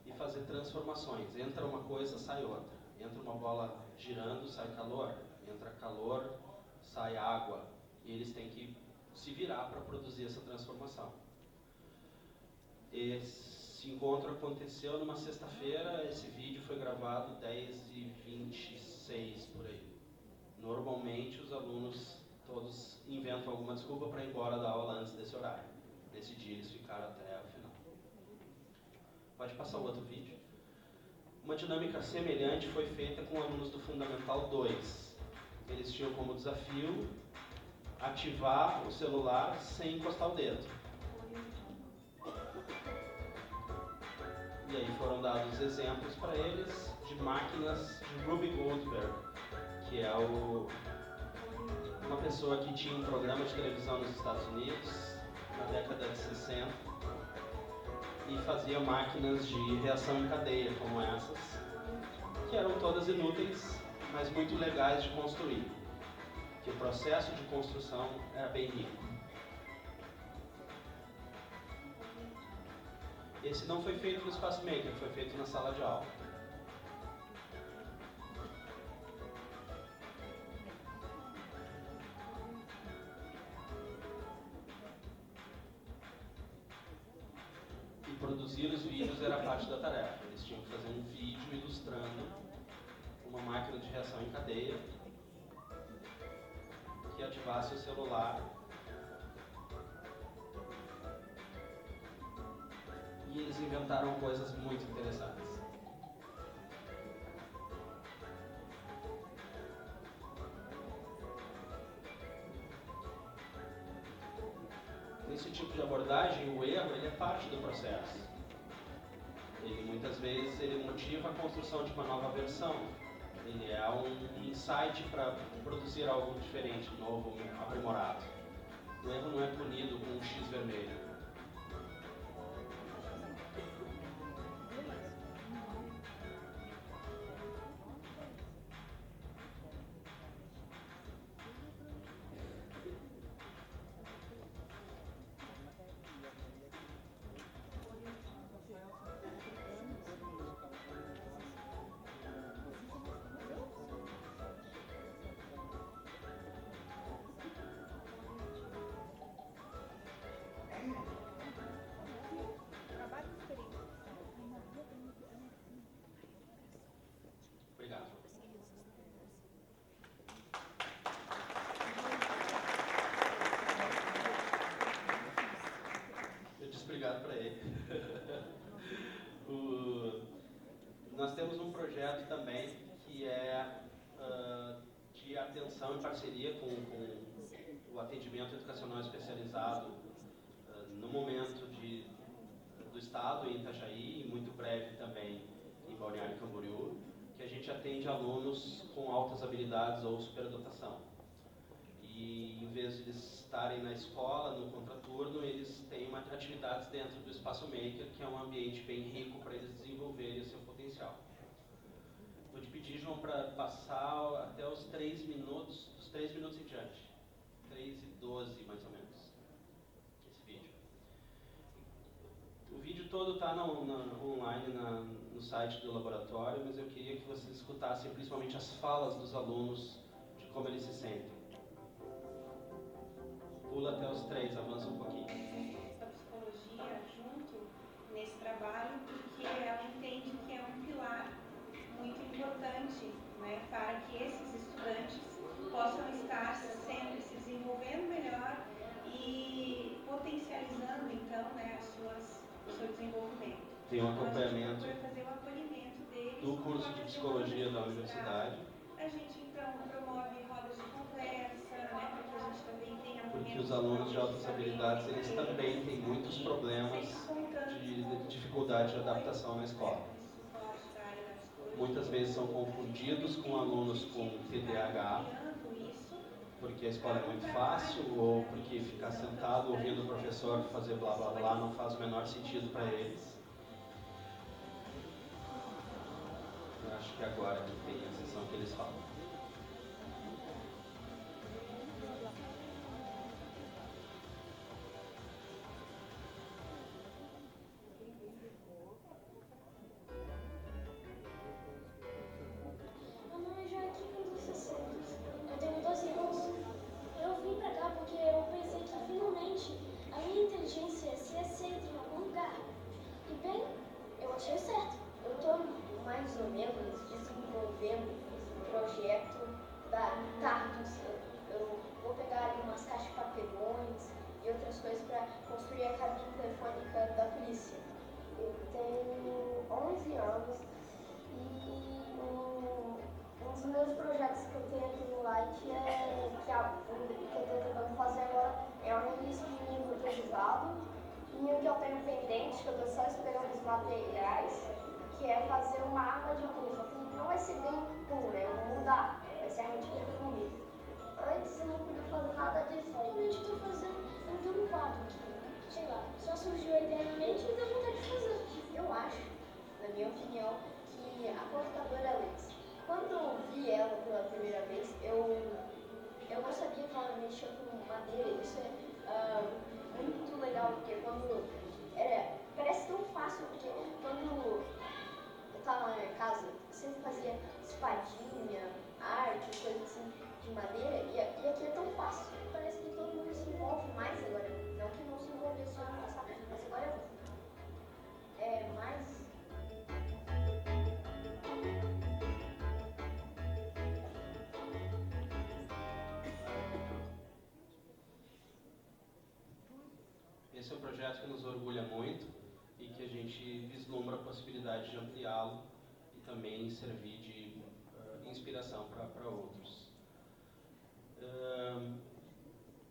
e fazer transformações. Entra uma coisa, sai outra. Entra uma bola girando, sai calor. Entra calor, sai água. E eles têm que se virar para produzir essa transformação. Esse encontro aconteceu numa sexta-feira. Esse vídeo foi gravado 10h26 por aí. Normalmente os alunos todos inventam alguma desculpa para ir embora da aula antes desse horário. Nesse dia eles ficaram até o final. Pode passar o outro vídeo. Uma dinâmica semelhante foi feita com alunos do Fundamental 2. Eles tinham como desafio ativar o celular sem encostar o dedo. E aí foram dados exemplos para eles de máquinas de Ruby Goldberg, que é uma pessoa que tinha um programa de televisão nos Estados Unidos na década de 60 e fazia máquinas de reação em cadeia como essas, que eram todas inúteis, mas muito legais de construir, que o processo de construção era bem rico. Esse não foi feito no Espaço Maker, foi feito na sala de aula. E produzir os vídeos era parte da tarefa. Eles tinham que fazer um vídeo ilustrando uma máquina de reação em cadeia que ativasse o celular e eles inventaram coisas muito interessantes. Nesse tipo de abordagem, o erro ele é parte do processo. Ele muitas vezes ele motiva a construção de uma nova versão. Ele é um insight para produzir algo diferente, novo, aprimorado. O erro não é punido com um X vermelho. Obrigado. Eu disse obrigado para ele. Nós temos um projeto também que é de atenção em parceria com o atendimento educacional especializado no momento do Estado, em Itajaí, e muito breve também em Balneário Camboriú, que a gente atende alunos com altas habilidades ou superdotação. E em vez de eles estarem na escola, no contraturno, eles têm atividades dentro do Espaço Maker, que é um ambiente bem rico para eles desenvolverem o seu potencial. Vou te pedir, João, para passar até os 3 minutos, dos 3 minutos em diante. 3:12, mais ou menos, esse vídeo. O vídeo todo está online no site do laboratório, mas eu queria que vocês escutassem principalmente as falas dos alunos, de como eles se sentem. Pula até os 3, avança um pouquinho. A psicologia junto nesse trabalho, porque ela entende que é um pilar muito importante, né, para que esses estudantes possam estar sempre se desenvolvendo melhor e potencializando então, né, o seu desenvolvimento. Tem um acompanhamento para fazer o acolhimento deles do curso de psicologia da universidade. A gente então promove rodas de conversa, né, para que a gente também tenha Porque os alunos de altas habilidades, eles também têm muitos problemas de dificuldade de adaptação na escola. Muitas vezes são confundidos com alunos com TDAH, porque a escola é muito fácil, ou porque ficar sentado ouvindo o professor fazer blá blá blá não faz o menor sentido para eles. Eu acho que agora que tem a sessão que eles falam. Meu nome é Joaquim dos 60. Eu tenho 12 anos. Eu vim pra cá porque eu pensei que finalmente a minha inteligência se aceita em algum lugar. E bem, eu achei certo. Eu estou mais ou menos desenvolvendo um projeto da Tartus. Eu vou pegar ali umas caixas de papelões e outras coisas para construir a cabine telefônica da polícia. Eu tenho 11 anos e um dos meus projetos que eu tenho aqui no Light que eu estou tentando fazer agora é um release de livro revisado. E o que eu tenho pendente, que eu estou só esperando os materiais, que é fazer uma arma de punho. Só que não vai ser bem punho, né? Eu vou mudar, vai ser arma de punho. Antes eu não podia fazer nada disso. Realmente estou fazendo um quadro aqui. Sei lá, só surgiu a ideia na mente e deu vontade de fazer. Eu acho, na minha opinião, que a computadora Alex, quando eu vi ela pela primeira vez, eu não sabia que ela mexia com madeira. Isso é muito legal, porque parece tão fácil, porque quando eu estava na minha casa, eu sempre fazia espadinha, arte, coisa assim de madeira, e aqui é tão fácil. Parece que todo mundo se envolve mais agora. Não que não se envolvesse no passado, mas agora é mais. Esse é um projeto que nos orgulha muito e que a gente vislumbra a possibilidade de ampliá-lo e também servir de inspiração para outros.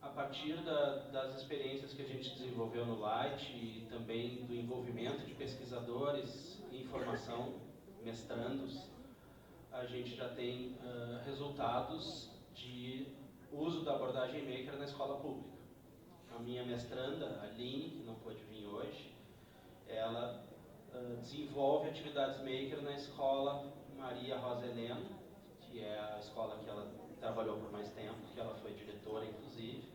A partir das experiências que a gente desenvolveu no Light e também do envolvimento de pesquisadores em formação, mestrandos, a gente já tem resultados de uso da abordagem Maker na escola pública. A minha mestranda, a Aline, que não pôde vir hoje, ela desenvolve atividades Maker na escola Maria Rosa Helena, que é a escola que ela trabalhou por mais tempo, que ela foi diretora, inclusive,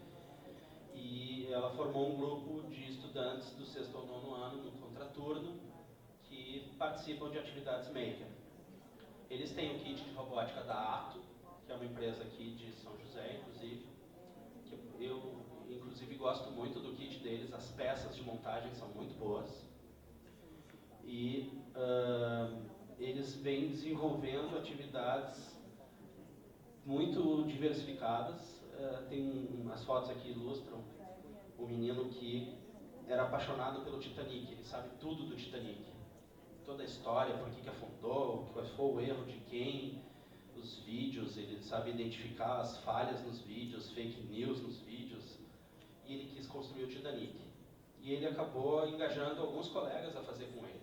e ela formou um grupo de estudantes do 6º ao 9º ano, no contraturno, que participam de atividades Maker. Eles têm o kit de robótica da Ato, que é uma empresa aqui de São José, inclusive, que eu inclusive gosto muito do kit deles, as peças de montagem são muito boas. E eles vêm desenvolvendo atividades muito diversificadas. Tem as fotos aqui ilustram o menino que era apaixonado pelo Titanic, ele sabe tudo do Titanic. Toda a história, por que afundou, qual foi o erro de quem, os vídeos, ele sabe sabe identificar as falhas nos vídeos, fake news nos vídeos, e ele quis construir o Titanic. E ele acabou engajando alguns colegas a fazer com ele.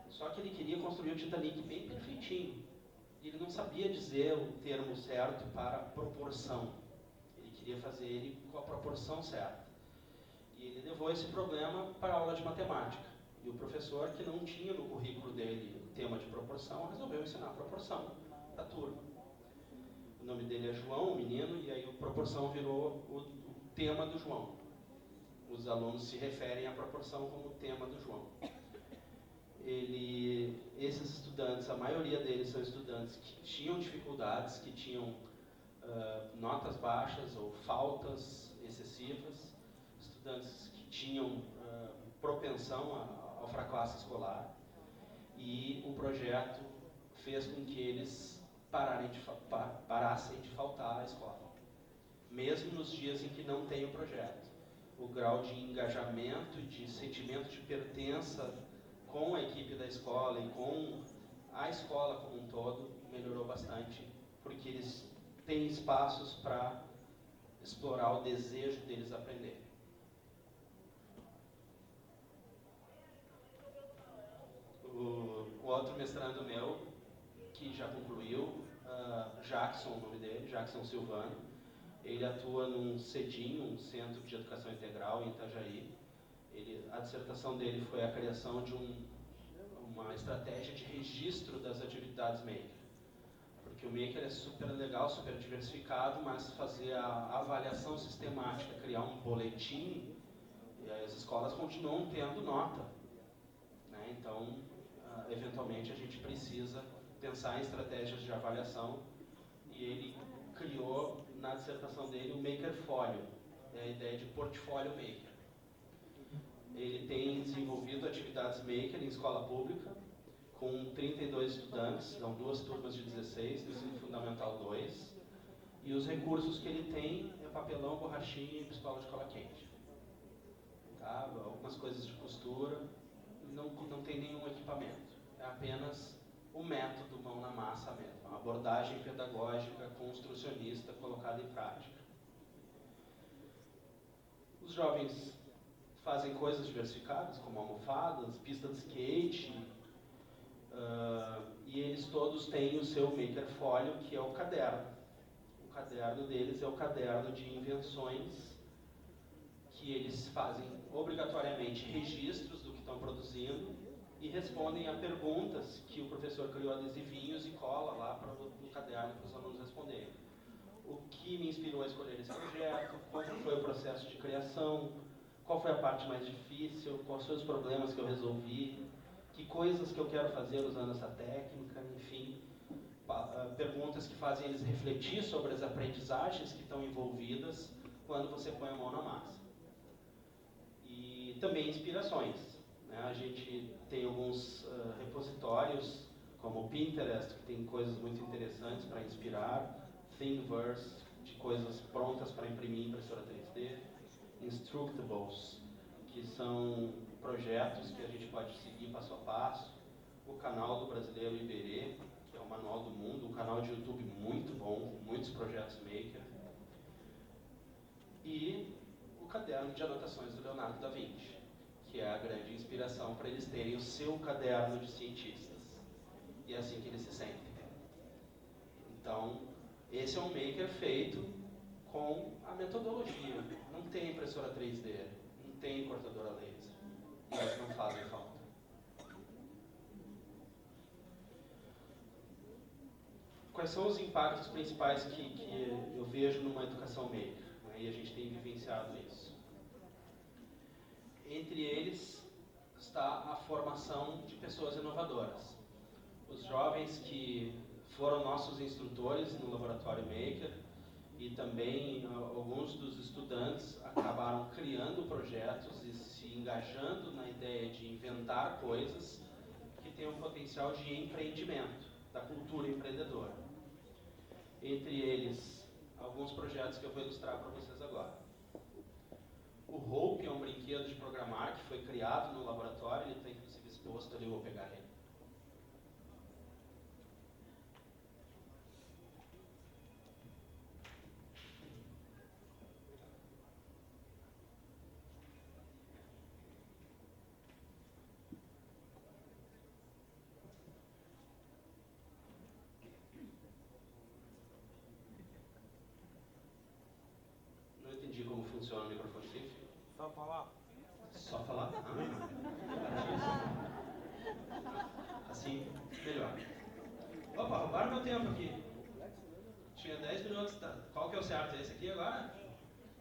Só que ele queria construir o Titanic bem perfeitinho. Ele não sabia dizer o termo certo para proporção. Ele queria fazer ele com a proporção certa. E ele levou esse problema para a aula de matemática. E o professor, que não tinha no currículo dele o tema de proporção, resolveu ensinar proporção para a turma. O nome dele é João, o menino, e aí a proporção virou o tema do João. Os alunos se referem à proporção como tema do João. Esses estudantes, a maioria deles são estudantes que tinham dificuldades, que tinham notas baixas ou faltas excessivas, estudantes que tinham propensão ao fracasso escolar, e o projeto fez com que eles parassem de faltar à escola, mesmo nos dias em que não tem o projeto. O grau de engajamento e de sentimento de pertença com a equipe da escola e com a escola como um todo melhorou bastante, porque eles têm espaços para explorar o desejo deles aprender. O outro mestrando meu, que já concluiu, Jackson, o nome dele, Jackson Silvano, ele atua num CEDIM, um Centro de Educação Integral em Itajaí. A dissertação dele foi a criação de uma estratégia de registro das atividades Maker. Porque o Maker é super legal, super diversificado, mas fazer a avaliação sistemática, criar um boletim, as escolas continuam tendo nota, né? Então, eventualmente, a gente precisa pensar em estratégias de avaliação, e ele criou na dissertação dele o Makerfólio, a ideia de portfólio Maker. Ele tem desenvolvido atividades Maker em escola pública, com 32 estudantes, são 2 turmas de 16, do ensino fundamental 2, e os recursos que ele tem é papelão, borrachinha e pistola de cola quente. Tá? Algumas coisas de costura, não tem nenhum equipamento, é apenas o método mão na massa mesmo, a abordagem pedagógica, construcionista colocada em prática. Os jovens fazem coisas diversificadas, como almofadas, pista de skate, e eles todos têm o seu Makerfólio, que é o caderno. O caderno deles é o caderno de invenções, que eles fazem obrigatoriamente registros do que estão produzindo e respondem a perguntas que o professor criou adesivinhos e cola lá para o caderno para os alunos responderem. O que me inspirou a escolher esse projeto, qual foi o processo de criação, qual foi a parte mais difícil, quais foram os problemas que eu resolvi, que coisas que eu quero fazer usando essa técnica, enfim, perguntas que fazem eles refletir sobre as aprendizagens que estão envolvidas quando você põe a mão na massa. E também inspirações, né? A gente tem alguns repositórios, como o Pinterest, que tem coisas muito interessantes para inspirar, Thingiverse, de coisas prontas para imprimir em impressora 3D, Instructables, que são projetos que a gente pode seguir passo a passo, o canal do Brasileiro Iberê, que é o Manual do Mundo, um canal de YouTube muito bom, muitos projetos Maker, e o caderno de anotações do Leonardo da Vinci, que é a grande inspiração para eles terem o seu caderno de cientistas. E é assim que eles se sentem. Então, esse é um Maker feito com a metodologia. Não tem impressora 3D, não tem cortadora laser. Elas não fazem falta. Quais são os impactos principais que eu vejo numa educação Maker? Né? E a gente tem vivenciado isso. Entre eles está a formação de pessoas inovadoras. Os jovens que foram nossos instrutores no Laboratório Maker e também alguns dos estudantes acabaram criando projetos e se engajando na ideia de inventar coisas que têm um potencial de empreendimento, da cultura empreendedora. Entre eles, alguns projetos que eu vou ilustrar para vocês agora. O Hope é um brinquedo de programar que foi criado no laboratório, ele está inclusive exposto ali, eu vou pegar ele. funciona o microfone sem fio. Só falar. Só falar? Assim, melhor. Opa, roubaram meu tempo aqui. Tinha 10 minutos, tá? Qual que é o certo? Esse aqui agora?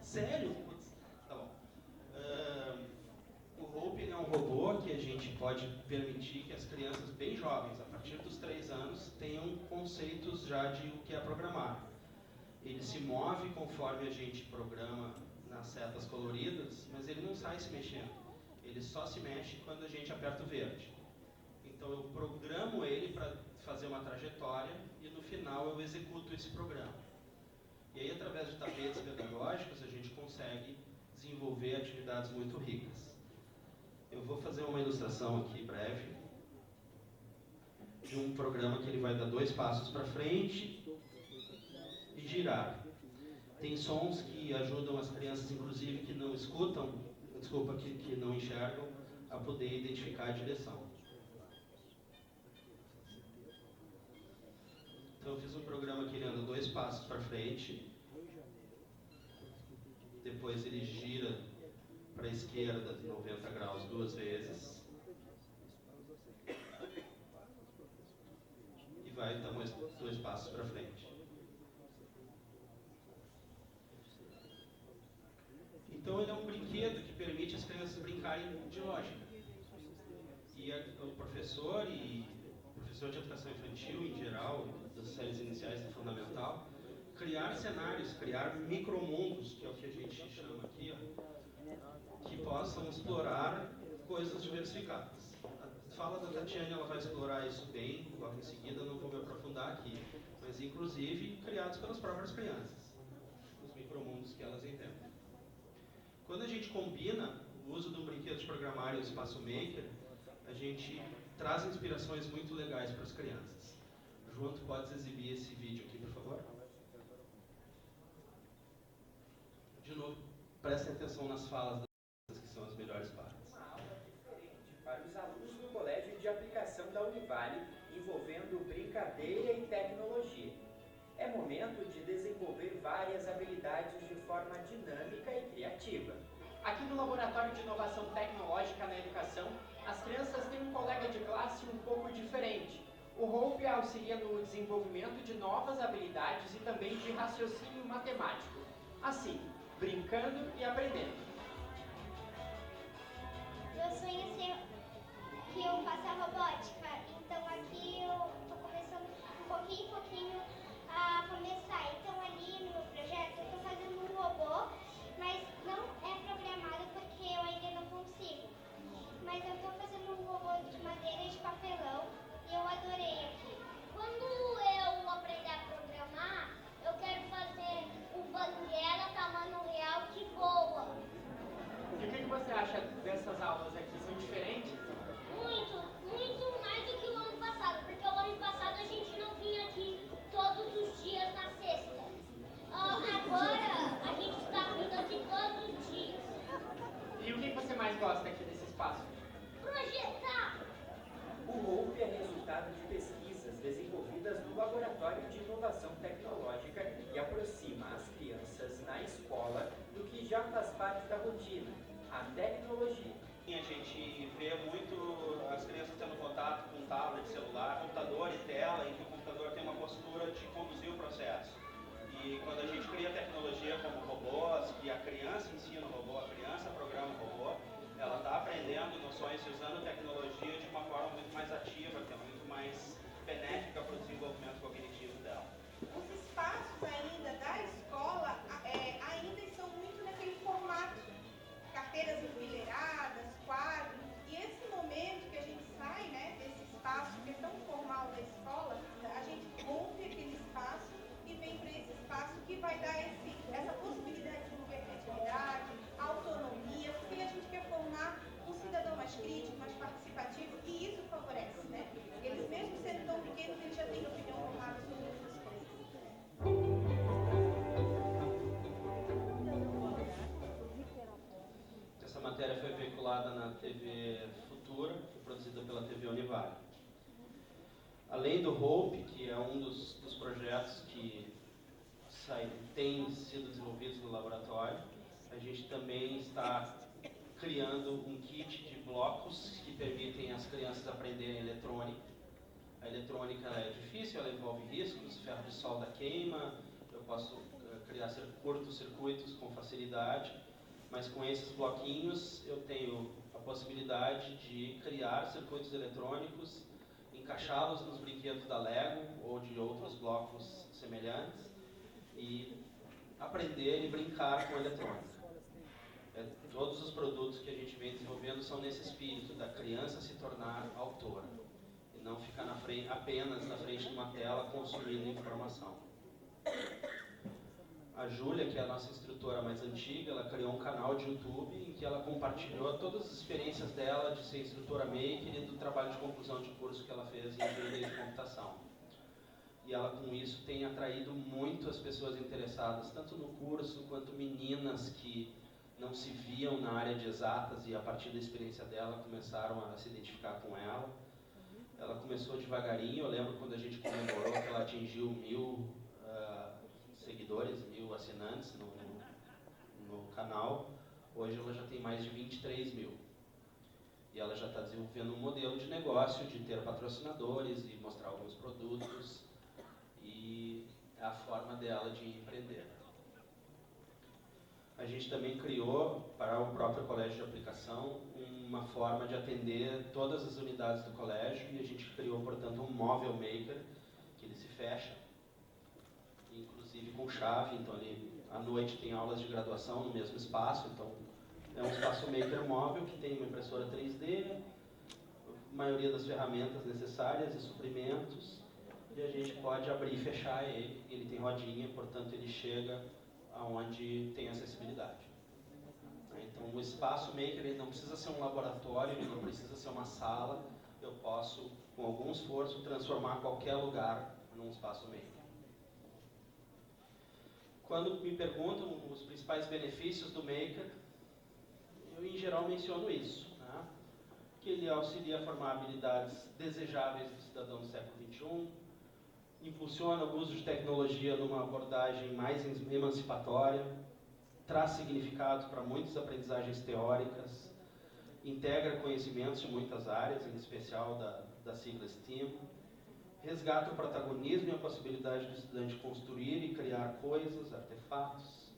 Sério? Putz, tá bom. O Hope é um robô que a gente pode permitir que as crianças bem jovens, a partir dos 3 anos, tenham conceitos já de o que é programar. Ele se move conforme a gente programa nas setas coloridas, mas ele não sai se mexendo. Ele só se mexe quando a gente aperta o verde. Então eu programo ele para fazer uma trajetória e no final eu executo esse programa. E aí, através de tapetes pedagógicos, a gente consegue desenvolver atividades muito ricas. Eu vou fazer uma ilustração aqui breve de um programa que ele vai dar 2 passos para frente e girar. Tem sons que ajudam as crianças, inclusive, que não escutam, que não enxergam, a poder identificar a direção. Então eu fiz um programa que ele anda 2 passos para frente, depois ele gira para a esquerda 90 graus 2 vezes e vai dar mais 2 passos para frente. Então ele é um brinquedo que permite as crianças brincarem de lógica. E o professor de educação infantil em geral, das séries iniciais do fundamental, criar cenários, criar micromundos, que é o que a gente chama aqui, que possam explorar coisas diversificadas. A fala da Tatiane, ela vai explorar isso bem, logo em seguida, não vou me aprofundar aqui, mas inclusive criados pelas próprias crianças, os micromundos que elas entendem. Quando a gente combina o uso de um brinquedo de programar e o espaço maker, a gente traz inspirações muito legais para as crianças. João, tu podes exibir esse vídeo aqui, por favor? De novo, prestem atenção nas falas das crianças, que são as melhores partes. Uma aula diferente para os alunos do Colégio de Aplicação da Univale, envolvendo brincadeira e tecnologia. É momento de desenvolver várias habilidades de forma dinâmica e criativa. Aqui no Laboratório de Inovação Tecnológica na Educação, as crianças têm um colega de classe um pouco diferente. O Hope auxilia no desenvolvimento de novas habilidades e também de raciocínio matemático. Assim, brincando e aprendendo. Meu sonho é ser que eu faça robótica, então aqui eu estou começando um pouquinho a começar. Então ali no meu projeto eu estou fazendo um robô, mas não é programado porque eu ainda não consigo. Mas eu estou fazendo um robô de madeira e de papelão e eu adorei aqui. Quando eu aprender a programar, eu quero fazer um banguela tamanho real que voa. E o que você acha dessas aulas aqui? São diferentes? Muito mais do que o ano passado, porque o ano passado a gente não vinha aqui todos os dias na sexta. Agora a gente está vindo aqui todos os dias. E o que você mais gosta aqui desse espaço? Projetar! O Hope é resultado de pesquisas desenvolvidas no Laboratório de Inovação Tecnológica e aproxima as crianças na escola do que já faz parte da rotina, a tecnologia. A gente vê muito as crianças tendo contato com tablet, celular, computador e tela, em que o computador tem uma postura de conduzir o processo. E quando a gente cria tecnologia como robôs, e a criança ensina o robô, a criança programa o robô, ela está aprendendo noções e usando tecnologia de uma forma muito mais ativa, que é muito mais benéfica para o desenvolvimento cognitivo dela. Os espaços ainda da escola ainda estão muito naquele formato, carteiras enfileiradas, quadros, e esse momento que a gente sai, né, desse espaço que é tão formal da escola, a gente rompe aquele espaço e vem para esse espaço que vai dar essa possibilidade de desenvolver criatividade, autonomia, porque a gente quer formar um cidadão mais crítico, mais participativo, e isso favorece, né? Eles mesmo sendo tão pequenos, eles já têm opinião formada sobre muitas coisas. Essa matéria foi veiculada na TV Futura, foi produzida pela TV Univale. Além do Hope, que é um dos projetos que têm sido desenvolvidos no laboratório, A gente também está criando um kit de blocos que permitem as crianças aprenderem eletrônica. A eletrônica é difícil, ela envolve riscos, ferro de solda queima, eu posso criar curtos-circuitos com facilidade, mas com esses bloquinhos eu tenho a possibilidade de criar circuitos eletrônicos, encaixá-los nos brinquedos da Lego ou de outros blocos semelhantes e aprender e brincar com eletrônica. Todos os produtos que a gente vem desenvolvendo são nesse espírito da criança se tornar autora e não ficar apenas na frente de uma tela consumindo informação. A Júlia, que é a nossa instrutora mais antiga, ela criou um canal de YouTube em que ela compartilhou todas as experiências dela de ser instrutora maker e do trabalho de conclusão de curso que ela fez em engenharia de computação. E ela, com isso, tem atraído muito as pessoas interessadas, tanto no curso quanto meninas que não se viam na área de exatas e, a partir da experiência dela, começaram a se identificar com ela. Ela começou devagarinho, eu lembro quando a gente comemorou que ela atingiu 1000 seguidores, 1000 assinantes no canal. Hoje ela já tem mais de 23 mil. E ela já está desenvolvendo um modelo de negócio, de ter patrocinadores e mostrar alguns produtos. E é a forma dela de empreender. A gente também criou, para o próprio colégio de aplicação, uma forma de atender todas as unidades do colégio e a gente criou, portanto, um móvel maker, que ele se fecha, inclusive com chave, então ele, à noite tem aulas de graduação no mesmo espaço, então é um espaço maker móvel que tem uma impressora 3D, a maioria das ferramentas necessárias e suprimentos, e a gente pode abrir e fechar ele tem rodinha, portanto ele chega aonde tem acessibilidade. Então o espaço maker ele não precisa ser um laboratório, ele não precisa ser uma sala, eu posso, com algum esforço, transformar qualquer lugar num espaço maker. Quando me perguntam os principais benefícios do maker, eu em geral menciono isso, né? Que ele auxilia a formar habilidades desejáveis do cidadão do século XXI, impulsiona o uso de tecnologia numa abordagem mais emancipatória, traz significados para muitas aprendizagens teóricas, integra conhecimentos de muitas áreas, em especial da sigla STEAM, resgata o protagonismo e a possibilidade do estudante construir e criar coisas, artefatos,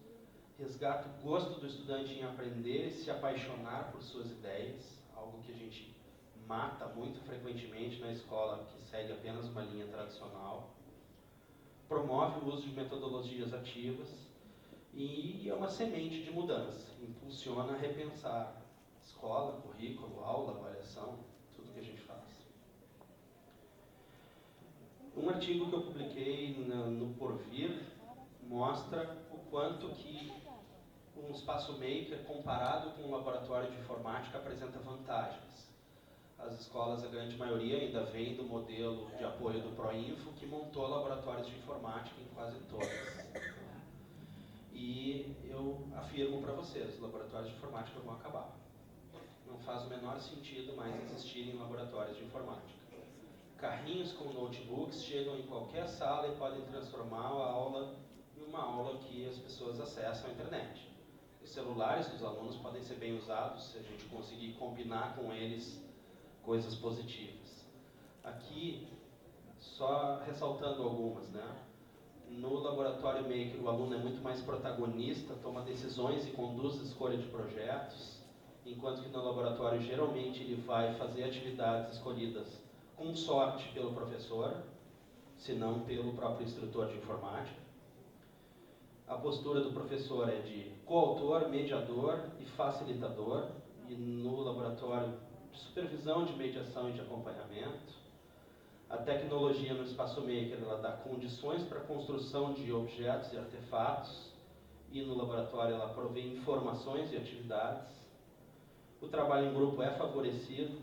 resgata o gosto do estudante em aprender e se apaixonar por suas ideias, algo que a gente mata muito frequentemente na escola, que segue apenas uma linha tradicional, promove o uso de metodologias ativas e é uma semente de mudança, impulsiona a repensar escola, currículo, aula, avaliação, tudo que a gente faz. Um artigo que eu publiquei no Porvir mostra o quanto que um espaço maker comparado com um laboratório de informática apresenta vantagens. As escolas, a grande maioria, ainda vem do modelo de apoio do Proinfo, que montou laboratórios de informática em quase todas. E eu afirmo para vocês, os laboratórios de informática vão acabar. Não faz o menor sentido mais existirem laboratórios de informática. Carrinhos com notebooks chegam em qualquer sala e podem transformar a aula em uma aula que as pessoas acessam à internet. Os celulares dos alunos podem ser bem usados se a gente conseguir combinar com eles coisas positivas. Aqui, só ressaltando algumas, né? No laboratório maker, o aluno é muito mais protagonista, toma decisões e conduz a escolha de projetos, enquanto que no laboratório, geralmente, ele vai fazer atividades escolhidas com sorte pelo professor, se não pelo próprio instrutor de informática. A postura do professor é de coautor, mediador e facilitador, e no laboratório de supervisão, de mediação e de acompanhamento. A tecnologia no espaço maker ela dá condições para a construção de objetos e artefatos, e no laboratório ela provê informações e atividades. O trabalho em grupo é favorecido.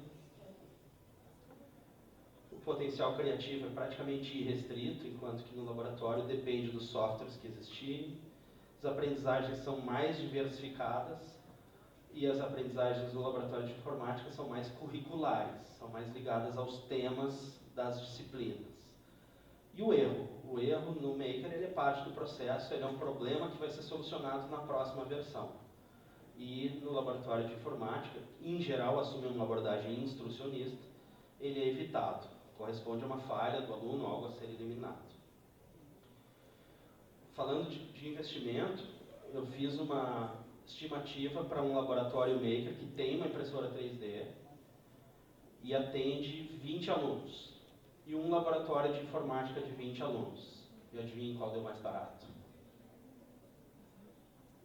O potencial criativo é praticamente irrestrito, enquanto que no laboratório depende dos softwares que existirem. As aprendizagens são mais diversificadas e as aprendizagens no laboratório de informática são mais curriculares, são mais ligadas aos temas das disciplinas. E o erro? O erro no Maker ele é parte do processo, ele é um problema que vai ser solucionado na próxima versão. E no laboratório de informática, em geral, assume uma abordagem instrucionista, ele é evitado. Corresponde a uma falha do aluno, algo a ser eliminado. Falando de investimento, eu fiz uma estimativa para um laboratório maker que tem uma impressora 3D e atende 20 alunos. E um laboratório de informática de 20 alunos. E adivinhem qual deu mais barato?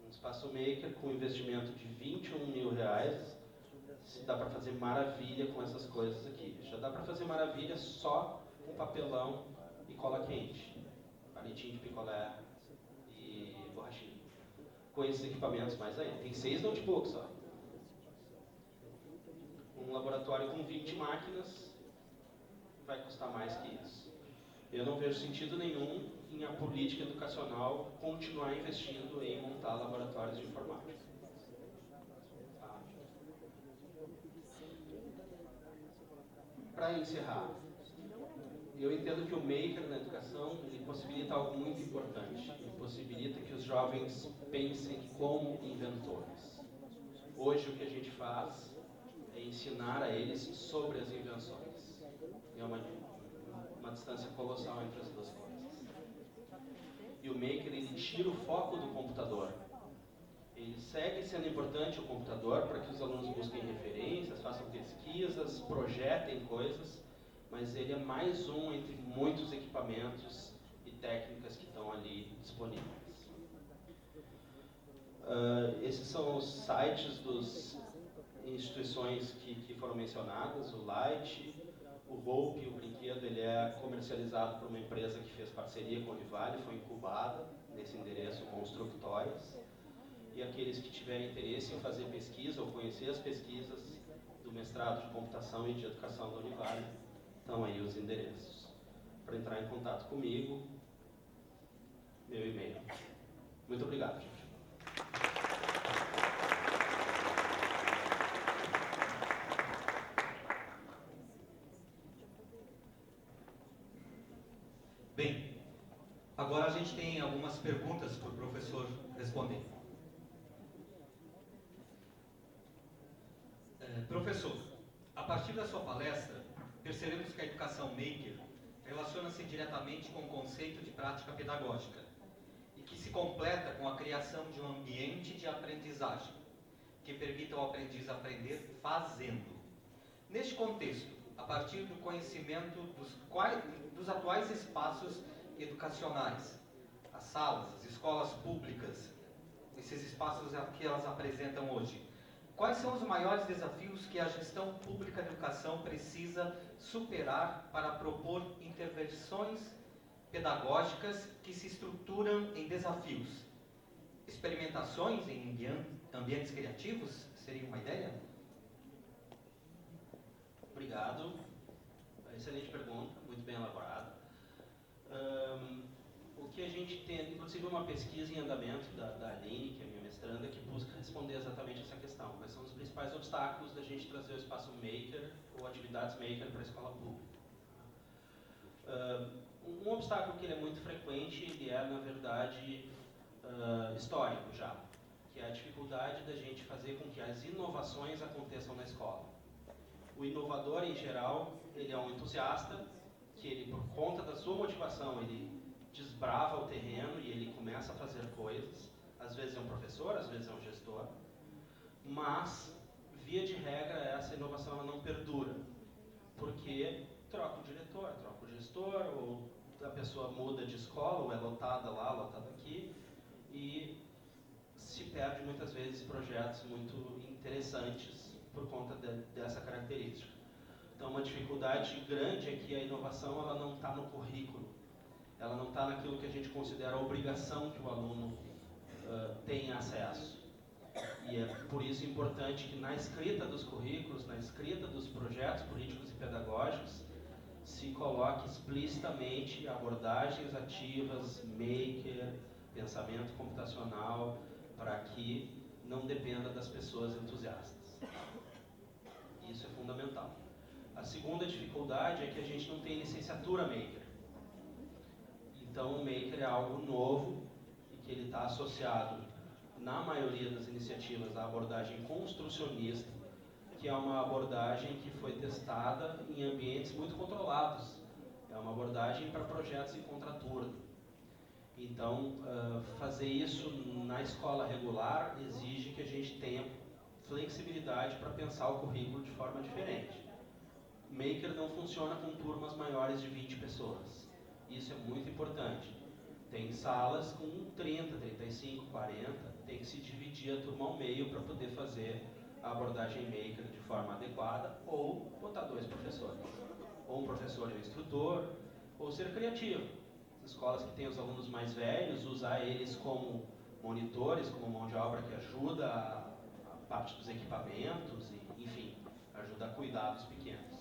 Um espaço maker com investimento de R$21.000, se dá para fazer maravilha com essas coisas aqui. Já dá para fazer maravilha só com papelão e cola quente, palitinho de picolé e borrachinha. Com esses equipamentos mais ainda. Tem 6 notebooks só. Um laboratório com 20 máquinas vai custar mais que isso. Eu não vejo sentido nenhum em a política educacional continuar investindo em montar laboratórios de informática. Tá? Para encerrar, eu entendo que o Maker na educação ele possibilita algo muito importante. Ele possibilita que os jovens pensem como inventores. Hoje o que a gente faz é ensinar a eles sobre as invenções. É uma distância colossal entre as duas coisas. E o Maker ele tira o foco do computador. Ele segue sendo importante o computador para que os alunos busquem referências, façam pesquisas, projetem coisas, mas ele é mais um entre muitos equipamentos e técnicas que estão ali disponíveis. Esses são os sites das instituições que foram mencionadas, o Light, o Hope, o brinquedo, ele é comercializado por uma empresa que fez parceria com o Univale, foi incubada nesse endereço, Construct Toys. E aqueles que tiverem interesse em fazer pesquisa ou conhecer as pesquisas do mestrado de computação e de educação da Univale, estão aí os endereços. Para entrar em contato comigo, meu e-mail. Muito obrigado, gente. Bem, agora a gente tem algumas perguntas para o professor responder. Professor, a partir da sua palestra, percebemos que a educação maker relaciona-se diretamente com o conceito de prática pedagógica e que se completa com a criação de um ambiente de aprendizagem que permita ao aprendiz aprender fazendo. Neste contexto, a partir do conhecimento dos atuais espaços educacionais, as salas, as escolas públicas, esses espaços que elas apresentam hoje, quais são os maiores desafios que a gestão pública de educação precisa superar para propor intervenções pedagógicas que se estruturam em desafios? Experimentações em ambientes criativos seria uma ideia? Obrigado. Excelente pergunta, muito bem elaborada. O que a gente tem, inclusive uma pesquisa em andamento da Aline, que é minha mestranda, que busca responder exatamente essa questão. Quais são os principais obstáculos da gente trazer o espaço maker ou atividades maker para a escola pública? Um obstáculo que ele é muito frequente, ele é, na verdade, histórico já, que é a dificuldade da gente fazer com que as inovações aconteçam na escola. O inovador, em geral, ele é um entusiasta, que ele, por conta da sua motivação, ele desbrava o terreno e ele começa a fazer coisas. Às vezes é um professor, às vezes é um gestor. Mas, via de regra, essa inovação ela não perdura. Porque troca o diretor, troca o gestor, ou a pessoa muda de escola, ou é lotada lá, lotada aqui. E se perde muitas vezes projetos muito interessantes por conta dessa característica. Então, uma dificuldade grande é que a inovação ela não está no currículo, ela não está naquilo que a gente considera a obrigação que o aluno tenha acesso. E é por isso importante que na escrita dos currículos, na escrita dos projetos políticos e pedagógicos, se coloque explicitamente abordagens ativas, maker, pensamento computacional, para que não dependa das pessoas entusiastas. Isso é fundamental. A segunda dificuldade é que a gente não tem licenciatura maker. Então o maker é algo novo e que ele está associado na maioria das iniciativas, a abordagem construcionista, que é uma abordagem que foi testada em ambientes muito controlados. É uma abordagem para projetos em contraturno. Então, fazer isso na escola regular exige que a gente tenha flexibilidade para pensar o currículo de forma diferente. Maker não funciona com turmas maiores de 20 pessoas. Isso é muito importante. Tem salas com 30, 35, 40, tem que se dividir a turma ao meio para poder fazer a abordagem Maker de forma adequada, ou botar 2 professores. Ou um professor e um instrutor, ou ser criativo. As escolas que têm os alunos mais velhos, usar eles como monitores, como mão de obra que ajuda a parte dos equipamentos, e, enfim, ajuda a cuidar dos pequenos.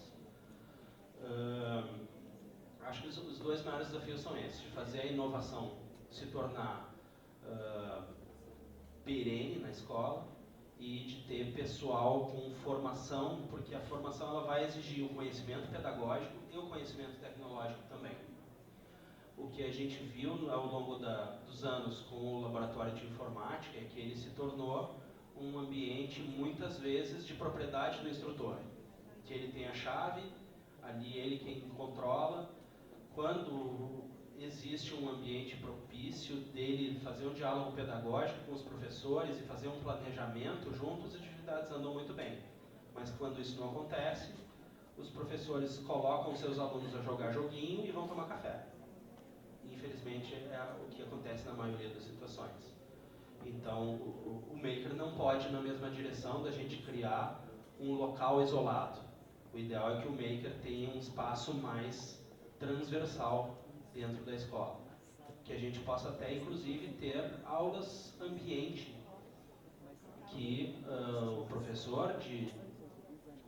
Acho que os 2 maiores desafios são esses, de fazer a inovação se tornar perene na escola e de ter pessoal com formação, porque a formação ela vai exigir o conhecimento pedagógico e o conhecimento tecnológico também. O que a gente viu ao longo dos anos com o laboratório de informática é que ele se tornou um ambiente, muitas vezes, de propriedade do instrutor. Que ele tem a chave, ali ele quem controla. Quando existe um ambiente propício dele fazer um diálogo pedagógico com os professores e fazer um planejamento juntos, as atividades andam muito bem. Mas quando isso não acontece, os professores colocam seus alunos a jogar joguinho e vão tomar café. Infelizmente, é o que acontece na maioria das situações. Então, o Maker não pode ir na mesma direção da gente criar um local isolado. O ideal é que o Maker tenha um espaço mais transversal dentro da escola. Que a gente possa até, inclusive, ter aulas ambiente, que o professor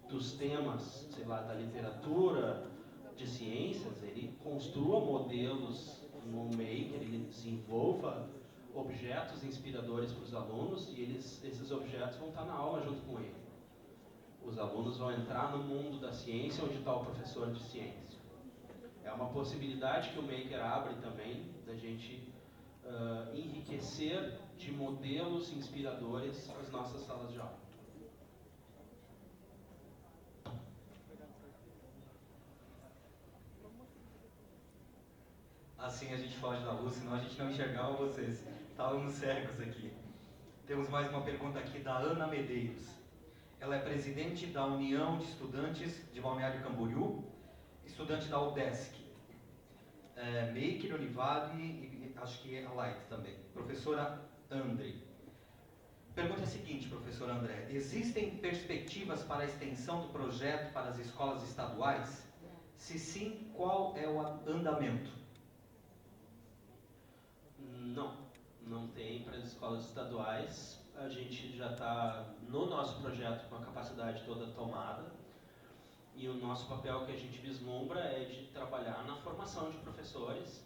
dos temas, sei lá, da literatura, de ciências, ele construa modelos no Maker, ele desenvolva objetos inspiradores para os alunos e esses objetos vão estar na aula junto com ele. Os alunos vão entrar no mundo da ciência onde está o professor de ciência. É uma possibilidade que o Maker abre também, da gente enriquecer de modelos inspiradores as nossas salas de aula. Assim a gente foge da luz, senão a gente não enxergava vocês. Estávamos cegos aqui. Temos mais uma pergunta aqui da Ana Medeiros. Ela é presidente da União de Estudantes de Balneário Camboriú, estudante da UDESC, Maker, Univale e acho que é a Light também. Professora André. Pergunta é a seguinte, professor André. Existem perspectivas para a extensão do projeto para as escolas estaduais? Se sim, qual é o andamento? Não tem para as escolas estaduais. A gente já está no nosso projeto com a capacidade toda tomada e o nosso papel que a gente vislumbra é de trabalhar na formação de professores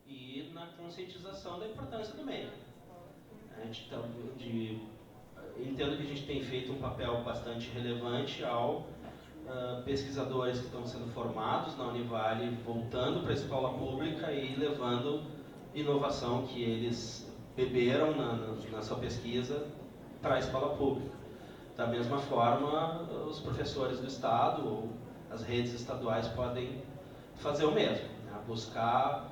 e na conscientização da importância do meio. Entendo que a gente tem feito um papel bastante relevante ao pesquisadores que estão sendo formados na Univale voltando para a escola pública e levando inovação que eles beberam na sua pesquisa para a escola pública. Da mesma forma, os professores do Estado ou as redes estaduais podem fazer o mesmo, né? Buscar,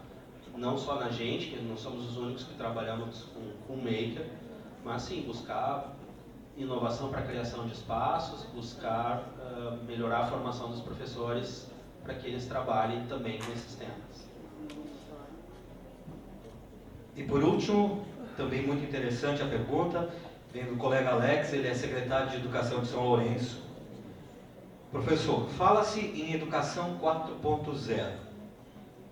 não só na gente, que não somos os únicos que trabalhamos com Maker, mas sim buscar inovação para a criação de espaços, buscar melhorar a formação dos professores para que eles trabalhem também com esses temas. E por último, também muito interessante a pergunta, vem do colega Alex, ele é secretário de Educação de São Lourenço. Professor, fala-se em educação 4.0,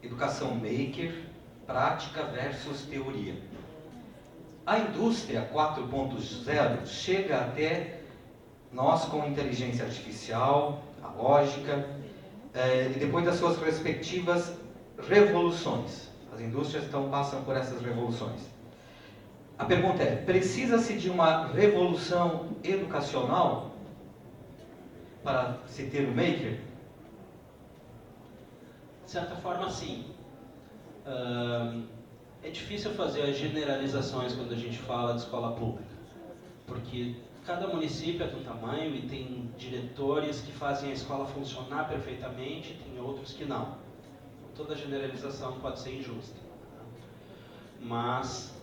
educação maker, prática versus teoria. A indústria 4.0 chega até nós com inteligência artificial, a lógica, e depois das suas respectivas revoluções. As indústrias então passam por essas revoluções. A pergunta é, precisa-se de uma revolução educacional para se ter um maker? De certa forma, sim. É difícil fazer as generalizações quando a gente fala de escola pública, porque cada município é de um tamanho e tem diretores que fazem a escola funcionar perfeitamente e tem outros que não. Toda generalização pode ser injusta. Mas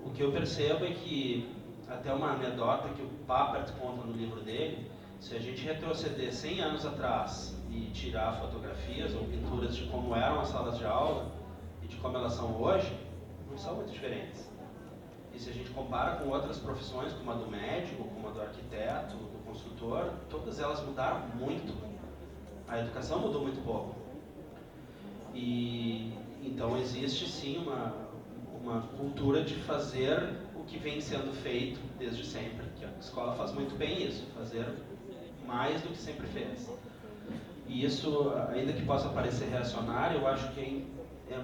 o que eu percebo é que, até uma anedota que o Papert conta no livro dele, se a gente retroceder 100 anos atrás e tirar fotografias ou pinturas de como eram as salas de aula e de como elas são hoje, não são muito diferentes. E se a gente compara com outras profissões, como a do médico, como a do arquiteto, do construtor, todas elas mudaram muito. A educação mudou muito pouco. E então existe sim uma cultura de fazer o que vem sendo feito desde sempre, que a escola faz muito bem isso, fazer mais do que sempre fez. E isso, ainda que possa parecer reacionário, eu acho que é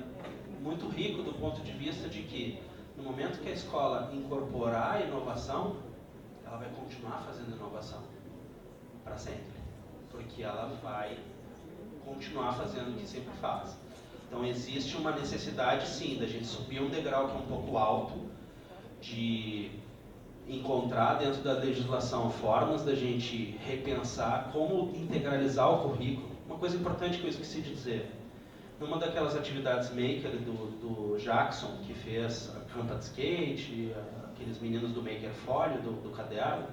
muito rico do ponto de vista de que, no momento que a escola incorporar a inovação, ela vai continuar fazendo inovação para sempre, porque ela vai continuar fazendo o que sempre faz. Então existe uma necessidade sim da gente subir um degrau que é um pouco alto, de encontrar dentro da legislação formas da gente repensar como integralizar o currículo. Uma coisa importante que eu esqueci de dizer: numa daquelas atividades maker do Jackson, que fez a campa de skate, aqueles meninos do Maker Folio, do caderno,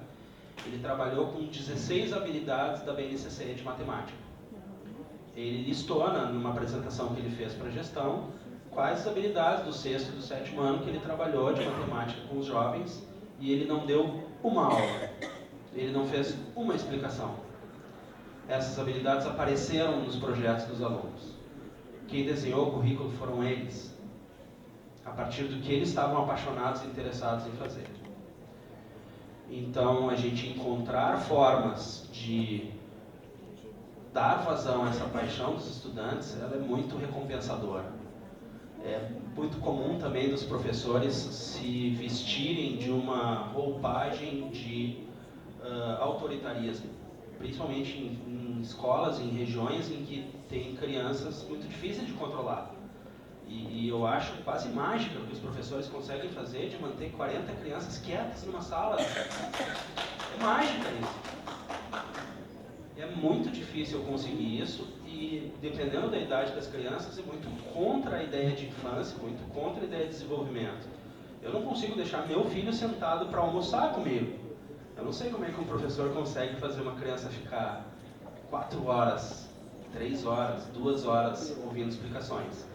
ele trabalhou com 16 habilidades da BNCC de matemática. Ele listou numa apresentação que ele fez para a gestão quais as habilidades do 6º e do 7º ano que ele trabalhou de matemática com os jovens, e ele não deu uma aula, ele não fez uma explicação. Essas habilidades apareceram nos projetos dos alunos. Quem desenhou o currículo foram eles, a partir do que eles estavam apaixonados e interessados em fazer. Então, a gente encontrar formas de dar vazão a essa paixão dos estudantes, ela é muito recompensadora. É muito comum também dos professores se vestirem de uma roupagem de autoritarismo, principalmente em escolas, em regiões em que tem crianças muito difíceis de controlar. E eu acho quase mágica o que os professores conseguem fazer de manter 40 crianças quietas numa sala. É mágica isso. É muito difícil eu conseguir isso e, dependendo da idade das crianças, é muito contra a ideia de infância, muito contra a ideia de desenvolvimento. Eu não consigo deixar meu filho sentado para almoçar comigo. Eu não sei como é que um professor consegue fazer uma criança ficar 4 horas, 3 horas, 2 horas ouvindo explicações.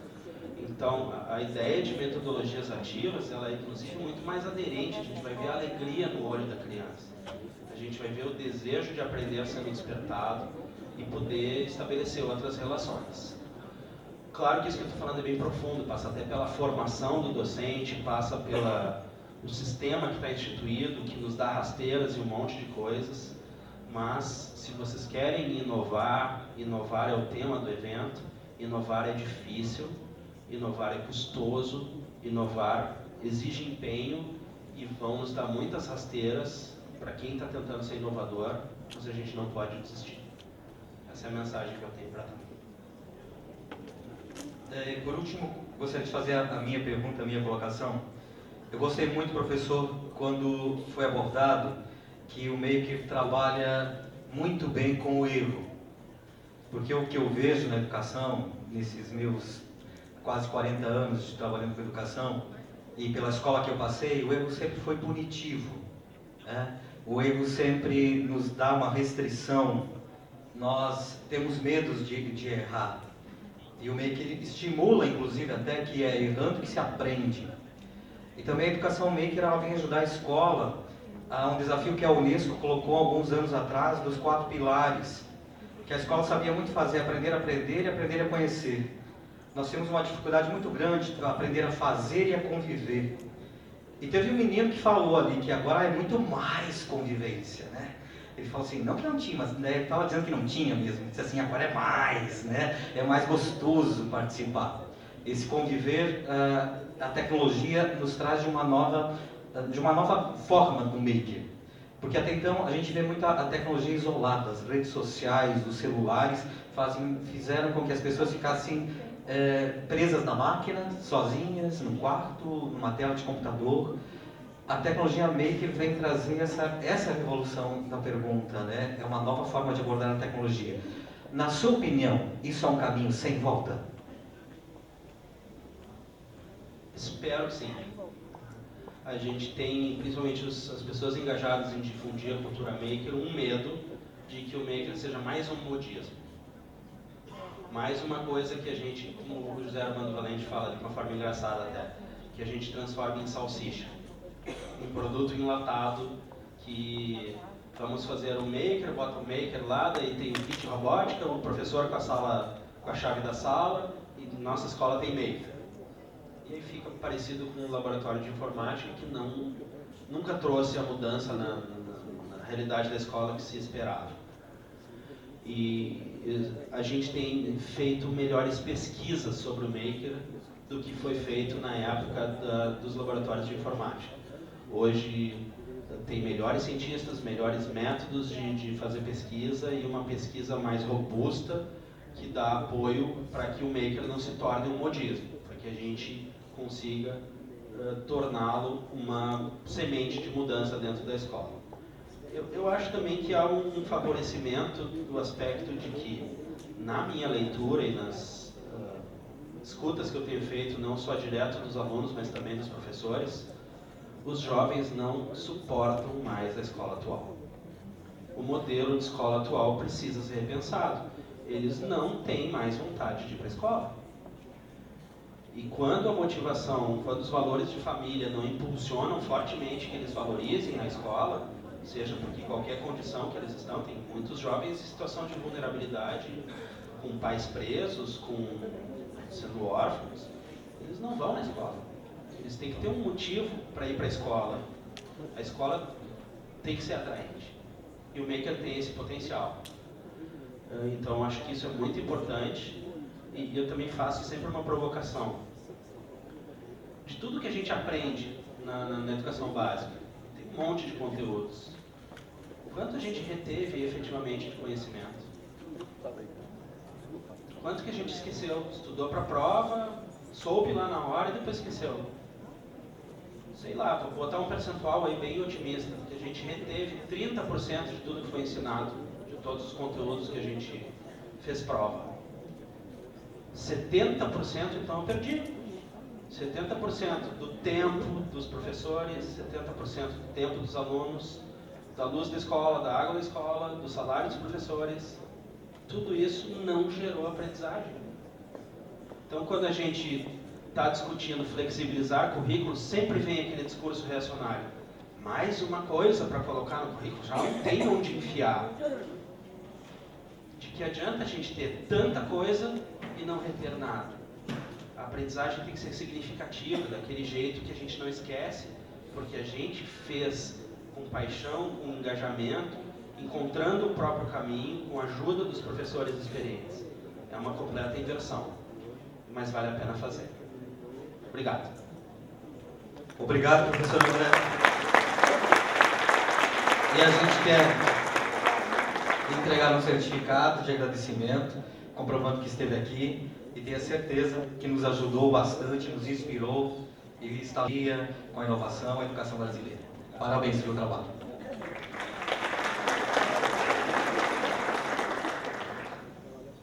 Então, a ideia de metodologias ativas, ela é inclusive muito mais aderente. A gente vai ver a alegria no olho da criança. A gente vai ver o desejo de aprender sendo despertado e poder estabelecer outras relações. Claro que isso que eu estou falando é bem profundo, passa até pela formação do docente, passa pelo sistema que está instituído, que nos dá rasteiras e um monte de coisas, mas se vocês querem inovar, inovar é o tema do evento, inovar é difícil, inovar é custoso, inovar exige empenho e vão nos dar muitas rasteiras. Para quem está tentando ser inovador, mas a gente não pode desistir. Essa é a mensagem que eu tenho para dar. Por último, gostaria de fazer a minha pergunta, a minha colocação. Eu gostei muito, professor, quando foi abordado que o Maker trabalha muito bem com o erro. Porque o que eu vejo na educação, nesses meus quase 40 anos trabalhando com educação, e pela escola que eu passei, o erro sempre foi punitivo. O erro sempre nos dá uma restrição, nós temos medo de errar. E o Maker estimula, inclusive, até que é errando que se aprende. E também a educação Maker, ela vem ajudar a escola a um desafio que a Unesco colocou alguns anos atrás, dos 4 pilares, que a escola sabia muito fazer: aprender a aprender e aprender a conhecer. Nós temos uma dificuldade muito grande para aprender a fazer e a conviver. E teve um menino que falou ali que agora é muito mais convivência, né? Ele falou assim, não que não tinha, mas ele estava dizendo que não tinha mesmo. Ele disse assim, agora é mais, né? É mais gostoso participar. Esse conviver, a tecnologia nos traz de uma nova forma do Maker. Porque até então a gente vê muito a tecnologia isolada, as redes sociais, os celulares fizeram com que as pessoas ficassem presas na máquina, sozinhas, num quarto, numa tela de computador. A tecnologia Maker vem trazer essa revolução da pergunta, né? É uma nova forma de abordar a tecnologia. Na sua opinião, isso é um caminho sem volta? Espero que sim. A gente tem, principalmente as pessoas engajadas em difundir a cultura maker, um medo de que o maker seja mais um modismo. Mais uma coisa que a gente, como o José Armando Valente fala de uma forma engraçada até, que a gente transforma em salsicha. Um produto enlatado que vamos fazer um maker, bota o maker lá, daí tem o kit robótica, o professor com a chave da sala, e nossa escola tem maker. E aí fica parecido com o laboratório de informática, que nunca trouxe a mudança na realidade da escola que se esperava. E a gente tem feito melhores pesquisas sobre o maker do que foi feito na época dos laboratórios de informática. Hoje tem melhores cientistas, melhores métodos de fazer pesquisa e uma pesquisa mais robusta que dá apoio para que o maker não se torne um modismo, para que a gente consiga torná-lo uma semente de mudança dentro da escola. Eu acho também que há um favorecimento do aspecto de que, na minha leitura e nas escutas que eu tenho feito, não só direto dos alunos, mas também dos professores, os jovens não suportam mais a escola atual. O modelo de escola atual precisa ser repensado. Eles não têm mais vontade de ir para a escola. E quando a motivação, quando os valores de família não impulsionam fortemente que eles valorizem a escola, seja porque qualquer condição que eles estão, tem muitos jovens em situação de vulnerabilidade, com pais presos, sendo órfãos, eles não vão na escola. Eles têm que ter um motivo para ir para a escola. A escola tem que ser atraente. E o maker tem esse potencial. Então acho que isso é muito importante. E eu também faço sempre uma provocação. De tudo que a gente aprende na educação básica, tem um monte de conteúdos. Quanto a gente reteve efetivamente de conhecimento? Quanto que a gente esqueceu? Estudou para a prova, soube lá na hora e depois esqueceu. Sei lá, vou botar um percentual aí bem otimista, que a gente reteve 30% de tudo que foi ensinado, de todos os conteúdos que a gente fez prova. 70% então eu perdi. 70% do tempo dos professores, 70% do tempo dos alunos, da luz da escola, da água da escola, do salário dos professores, tudo isso não gerou aprendizagem. Então, quando a gente está discutindo flexibilizar currículo, sempre vem aquele discurso reacionário. Mais uma coisa para colocar no currículo, já não tem onde enfiar. De que adianta a gente ter tanta coisa e não reter nada? A aprendizagem tem que ser significativa, daquele jeito que a gente não esquece, porque a gente fez com paixão, com engajamento, encontrando o próprio caminho, com a ajuda dos professores experientes. É uma completa inversão, mas vale a pena fazer. Obrigado. Obrigado, professor André. E a gente quer entregar um certificado de agradecimento, comprovando que esteve aqui, e tenha certeza que nos ajudou bastante, nos inspirou e está com a inovação, a educação brasileira. Parabéns pelo trabalho.